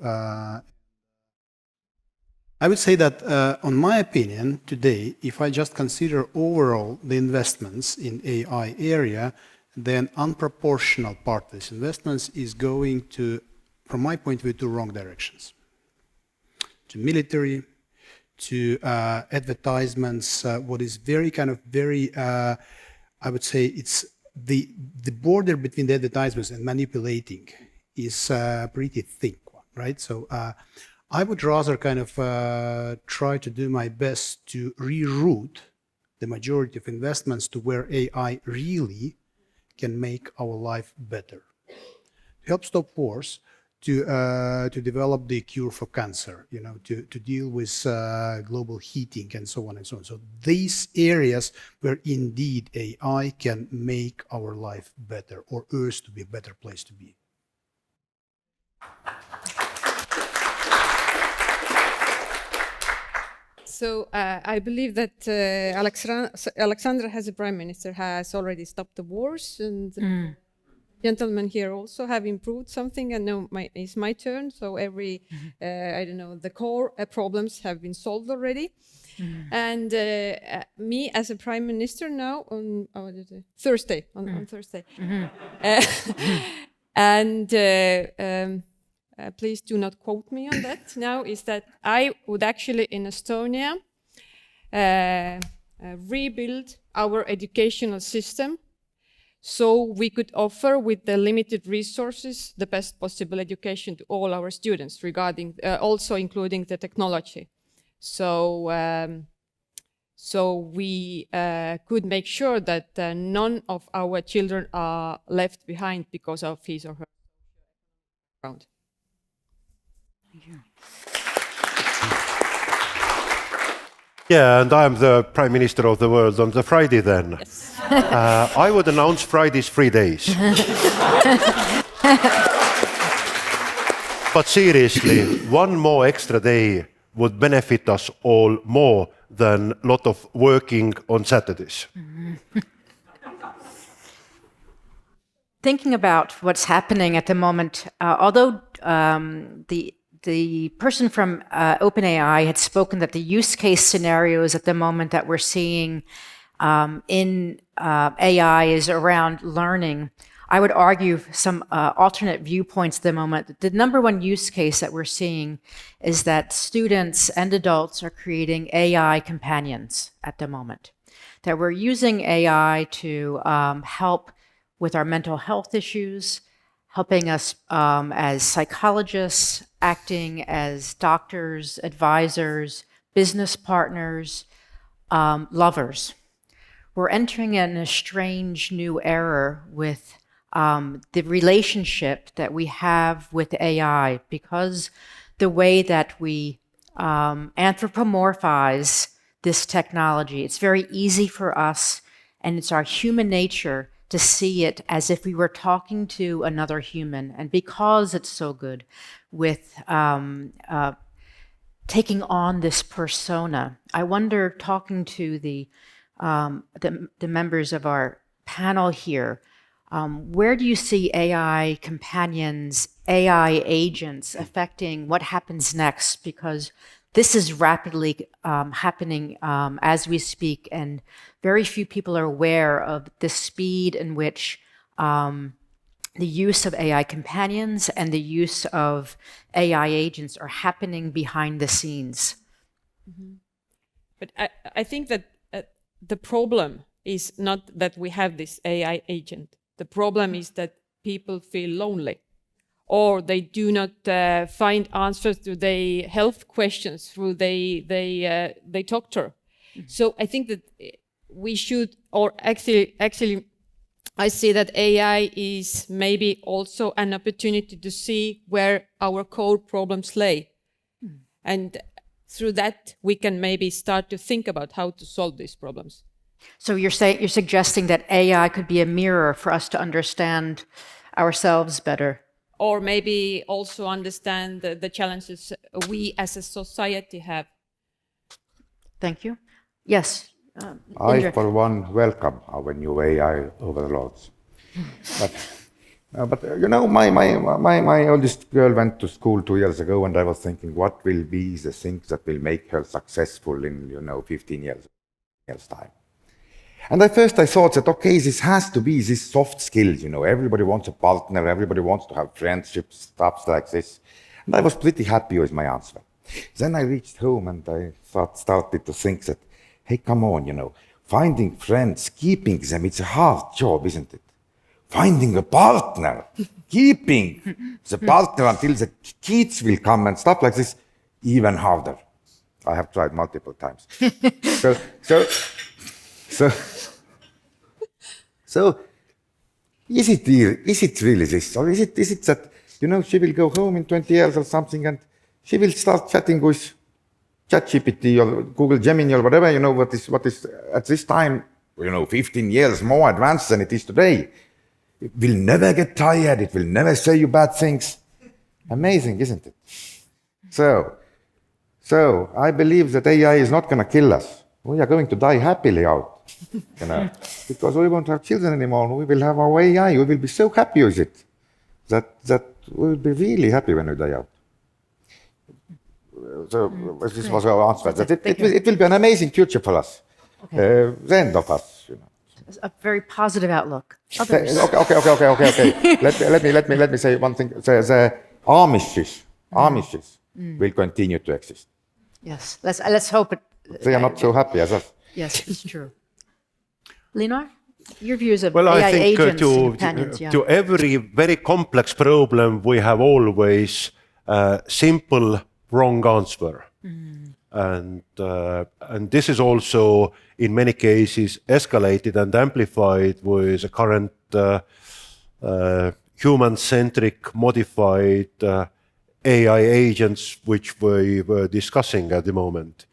I would say that, on my opinion, today, if I just consider overall the investments in AI area, then unproportional part of this investments is going to, from my point of view, to wrong directions. To military, to advertisements, what is very I would say it's the border between the advertisements and manipulating is a pretty thick one, right? So I would rather try to do my best to reroute the majority of investments to where AI really can make our life better. To help stop wars, to develop the cure for cancer, you know, to deal with global heating and so on and so on. So these areas where indeed AI can make our life better, or Earth to be a better place to be. So I believe that Alexandra, as a prime minister, has already stopped the wars, and gentlemen here also have improved something. And now it's my turn. So every, I don't know, the core problems have been solved already. And me as a prime minister now on Thursday, on Thursday. And please do not quote me on that now, is that I would actually in Estonia rebuild our educational system so we could offer with the limited resources the best possible education to all our students, regarding also including the technology. So so we could make sure that none of our children are left behind because of his or her background. Yeah, and I'm the Prime Minister of the world on the Friday then. Yes. I would announce Fridays 3 days. But seriously, one more extra day would benefit us all more than a lot of working on Saturdays. Thinking about what's happening at the moment, although the person from OpenAI had spoken that the use case scenarios at the moment that we're seeing in AI is around learning, I would argue some alternate viewpoints at the moment. The number one use case that we're seeing is that students and adults are creating AI companions at the moment. That we're using AI to help with our mental health issues, helping us as psychologists, acting as doctors, advisors, business partners, lovers. We're entering in a strange new era with the relationship that we have with AI, because the way that we anthropomorphize this technology, it's very easy for us, and it's our human nature to see it as if we were talking to another human. And because it's so good with taking on this persona, I wonder, talking to the members of our panel here, where do you see AI companions, AI agents affecting what happens next? Because this is rapidly happening as we speak, and very few people are aware of the speed in which the use of AI companions and the use of AI agents are happening behind the scenes. Mm-hmm. But I think that the problem is not that we have this AI agent. The problem is that people feel lonely, or they do not find answers to their health questions through their doctor. Mm-hmm. So I think that we should, or actually, I see that AI is maybe also an opportunity to see where our core problems lay. Mm. And through that, we can maybe start to think about how to solve these problems. So you're suggesting that AI could be a mirror for us to understand ourselves better? Or maybe also understand the challenges we as a society have. Thank you. Yes. I, for one, welcome our new AI overlords. But you know, my oldest girl went to school 2 years ago, and I was thinking, what will be the things that will make her successful in 15 years time? And at first I thought that, okay, this has to be these soft skills, everybody wants a partner, everybody wants to have friendships, stuff like this. And I was pretty happy with my answer. Then I reached home and I started to think that, hey, come on, finding friends, keeping them, it's a hard job, isn't it? Finding a partner, keeping the partner until the kids will come and stuff like this, even harder. I have tried multiple times. So is it really this? Or is it that, she will go home in 20 years or something and she will start chatting with ChatGPT or Google Gemini or whatever, what is at this time, 15 years more advanced than it is today. It will never get tired. It will never say you bad things. Amazing, isn't it? So I believe that AI is not going to kill us. We are going to die happily out, because we won't have children anymore. We will have our AI. We will be so happy with it that we will be really happy when we die out. So this was our answer. That it will be an amazing future for us. Okay. The end of us. A very positive outlook. Others. Okay. Let me say one thing. The Amishes will continue to exist. Yes. Let's hope it. They are not so happy as us. Yes, it's true. Linar, your views of AI I think agents and companions, to every very complex problem, we have always a simple wrong answer. And this is also in many cases escalated and amplified with the current human-centric modified AI agents which we were discussing at the moment.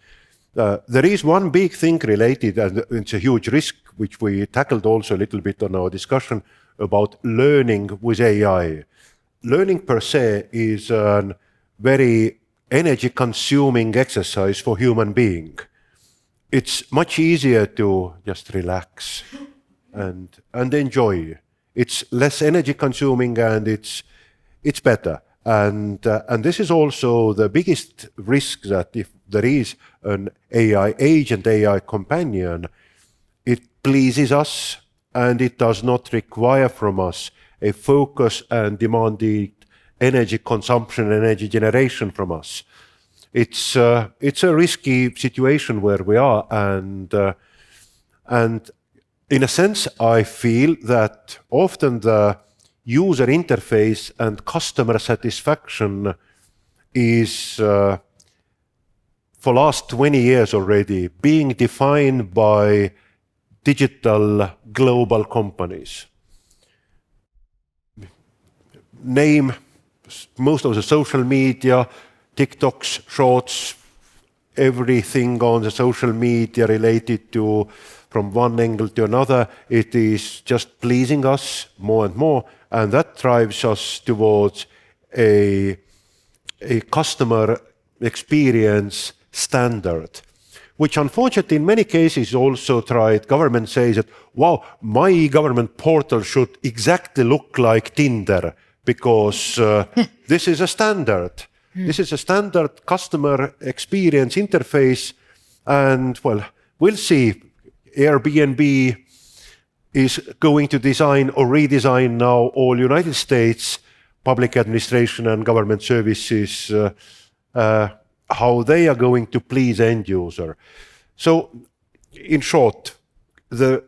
There is one big thing related, and it's a huge risk, which we tackled also a little bit on our discussion about learning with AI. Learning per se is a very energy-consuming exercise for human being. It's much easier to just relax and enjoy. It's less energy-consuming and it's better. And this is also the biggest risk, that if there is an AI agent, AI companion, it pleases us and it does not require from us a focus and demanded energy consumption, energy generation from us. It's a risky situation where we are, and in a sense, I feel that often the user interface and customer satisfaction is, for last 20 years already, being defined by digital global companies. Name most of the social media, TikToks, Shorts, everything on the social media related to, from one angle to another, it is just pleasing us more and more, and that drives us towards a customer experience standard, which unfortunately in many cases also government says that, wow, my e-government portal should exactly look like Tinder, because this is a standard. This is a standard customer experience interface, and well, we'll see. Airbnb is going to design or redesign now all United States public administration and government services, how they are going to please end user. So, in short, there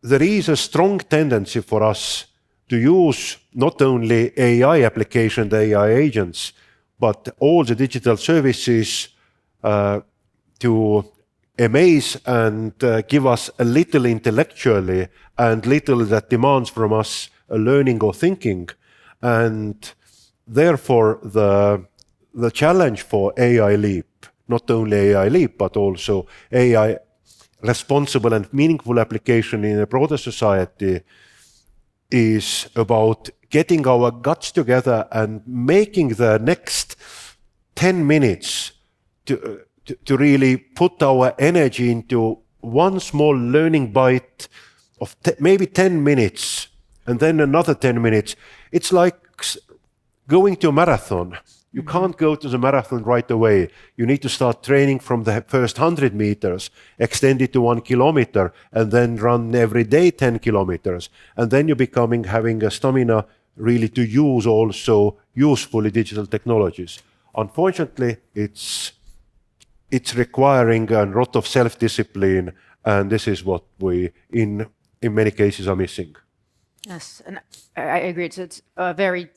is a strong tendency for us to use not only AI applications, AI agents, but all the digital services to amaze and give us a little intellectually and little that demands from us a learning or thinking. And therefore, the challenge for AI Leap, not only AI Leap, but also AI responsible and meaningful application in a broader society, is about getting our guts together and making the next 10 minutes to really put our energy into one small learning bite of maybe 10 minutes and then another 10 minutes. It's like going to a marathon. You can't go to the marathon right away. You need to start training from the first 100 meters, extend it to 1 kilometer, and then run every day 10 kilometers. And then you're having a stamina really to use also usefully digital technologies. Unfortunately, it's requiring a lot of self-discipline, and this is what we, in many cases, are missing. Yes, and I agree. It's very...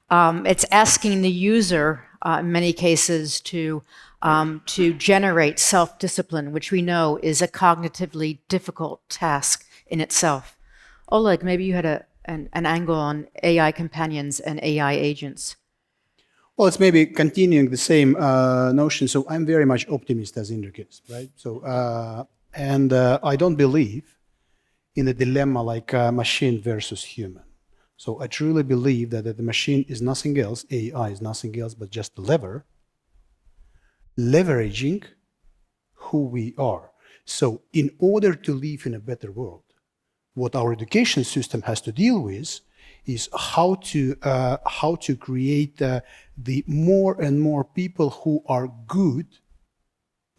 it's asking the user, in many cases, to generate self-discipline, which we know is a cognitively difficult task in itself. Oleg, maybe you had an angle on AI companions and AI agents. Well, it's maybe continuing the same notion. So I'm very much optimist as Indrek, right? So, and I don't believe in a dilemma like machine versus human. So I truly believe that the machine is nothing else, AI is nothing else but just a lever, leveraging who we are. So in order to live in a better world, what our education system has to deal with is how to create the more and more people who are good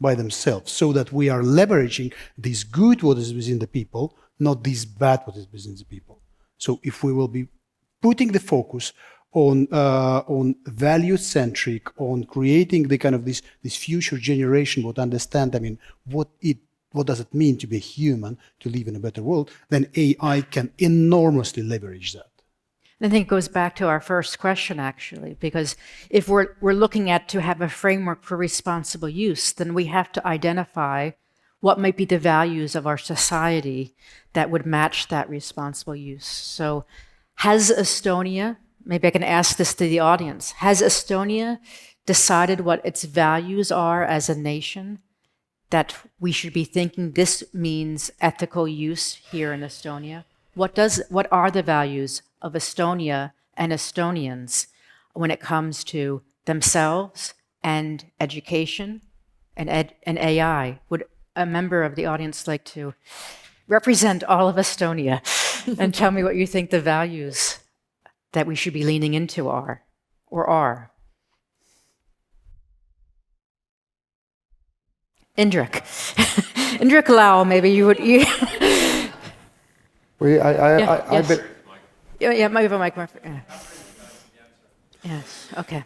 by themselves, so that we are leveraging this good what is within the people, not this bad what is within the people. So if we will be putting the focus on value-centric, on creating the kind of this future generation would understand, I mean, what does it mean to be human, to live in a better world, then AI can enormously leverage that. I think it goes back to our first question, actually, because if we're looking at to have a framework for responsible use, then we have to identify what might be the values of our society that would match that responsible use. So has Estonia, maybe I can ask this to the audience, has Estonia decided what its values are as a nation, that we should be thinking this means ethical use here in Estonia? What are the values of Estonia and Estonians when it comes to themselves and education and AI? Would a member of the audience like to represent all of Estonia and tell me what you think the values that we should be leaning into are, or are? Indrek. Indrek Lau, maybe you would... Yeah, maybe a mic. Yeah. Yes, okay.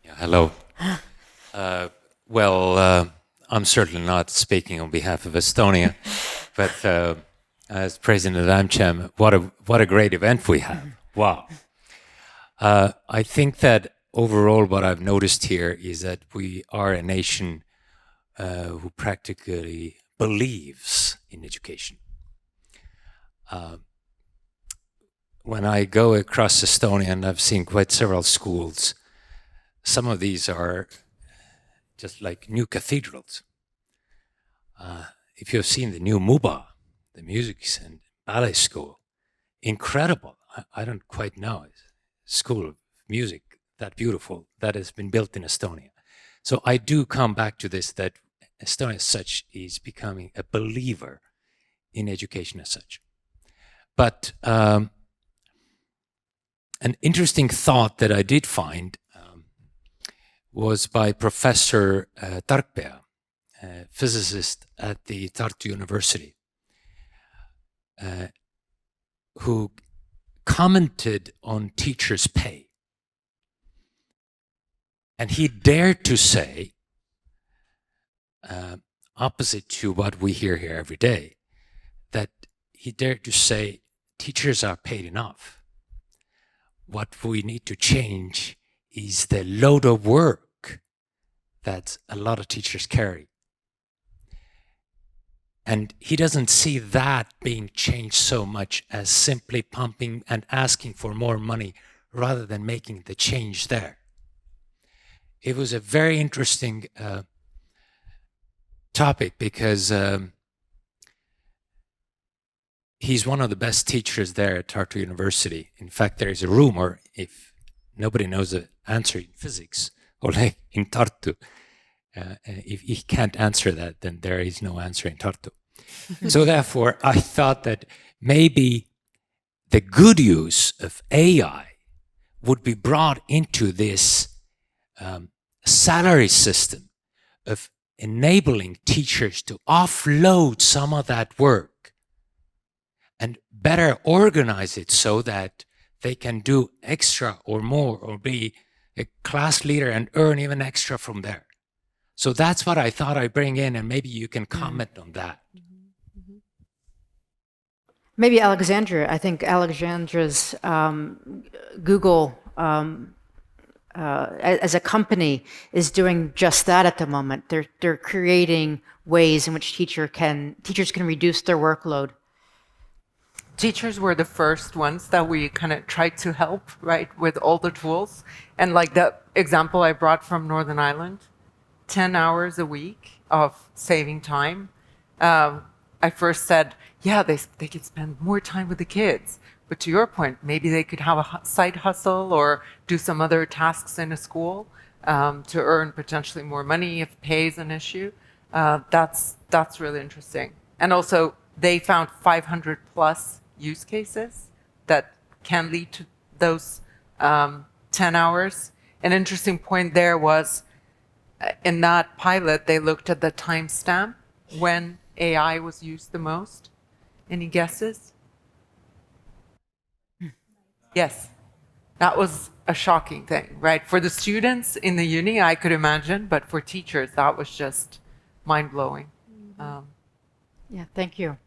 Yeah, hello. I'm certainly not speaking on behalf of Estonia, but as president of AmCham, what a great event we have. Wow. I think that overall what I've noticed here is that we are a nation who practically believes in education. When I go across Estonia, and I've seen quite several schools, some of these are just like new cathedrals. If you've seen the new MUBA, the music and ballet school, incredible. I don't quite know. School of music, that beautiful, that has been built in Estonia. So I do come back to this, that Estonia as such is becoming a believer in education as such. But an interesting thought that I did find was by Professor Tarkpea, a physicist at the Tartu University, who commented on teachers' pay. And he dared to say, opposite to what we hear here every day, that he dared to say teachers are paid enough. What we need to change is the load of work that a lot of teachers carry. And he doesn't see that being changed so much as simply pumping and asking for more money rather than making the change there. It was a very interesting topic because he's one of the best teachers there at Tartu University. In fact, there is a rumor, if nobody knows the answer in physics, or like in Tartu, if he can't answer that, then there is no answer in Tartu. So therefore, I thought that maybe the good use of AI would be brought into this salary system of enabling teachers to offload some of that work and better organize it so that they can do extra or more or be a class leader and earn even extra from there. So that's what I thought I'd bring in, and maybe you can comment on that. Maybe Alexandra. I think Alexandra's Google as a company is doing just that at the moment. They're creating ways in which teachers can reduce their workload. Teachers were the first ones that we kind of tried to help, right, with all the tools. And like the example I brought from Northern Ireland, 10 hours a week of saving time. I first said, yeah, they could spend more time with the kids. But to your point, maybe they could have a side hustle or do some other tasks in a school to earn potentially more money if pay is an issue. That's really interesting. And also, they found 500 plus use cases that can lead to those 10 hours. An interesting point there was, in that pilot, they looked at the timestamp when AI was used the most. Any guesses? Yes, that was a shocking thing, right? For the students in the uni, I could imagine, but for teachers, that was just mind-blowing. Yeah, thank you.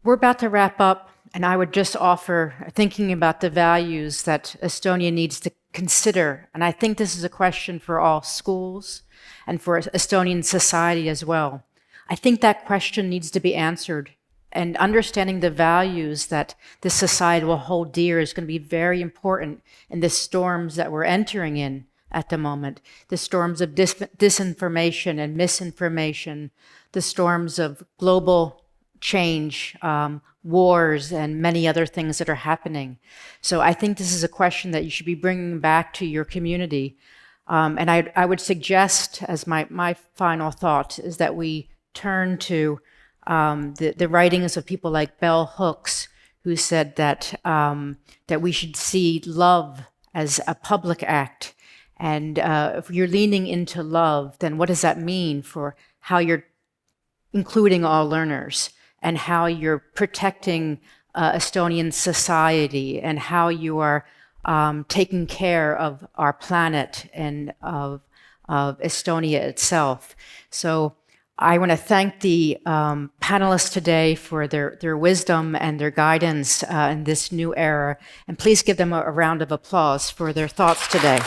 We're about to wrap up, And I would just offer, thinking about the values that Estonia needs to consider, and I think this is a question for all schools and for Estonian society as well. I think that question needs to be answered, and understanding the values that this society will hold dear is going to be very important in the storms that we're entering in at the moment. The storms of disinformation and misinformation, the storms of global change, wars, and many other things that are happening. So I think this is a question that you should be bringing back to your community. And I would suggest, as my final thought, is that we turn to the writings of people like Bell Hooks, who said that that we should see love as a public act. And if you're leaning into love, then what does that mean for how you're including all learners, and how you're protecting Estonian society, and how you are taking care of our planet and of Estonia itself. So I want to thank the panelists today for their wisdom and their guidance in this new era. And please give them a round of applause for their thoughts today.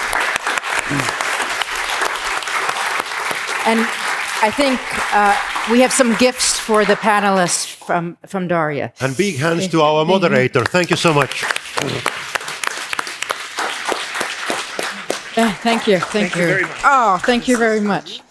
And I think we have some gifts for the panelists from Daria. And big hands to our moderator. Thank you so much. Thank you. Thank you very much. Oh, thank you very much.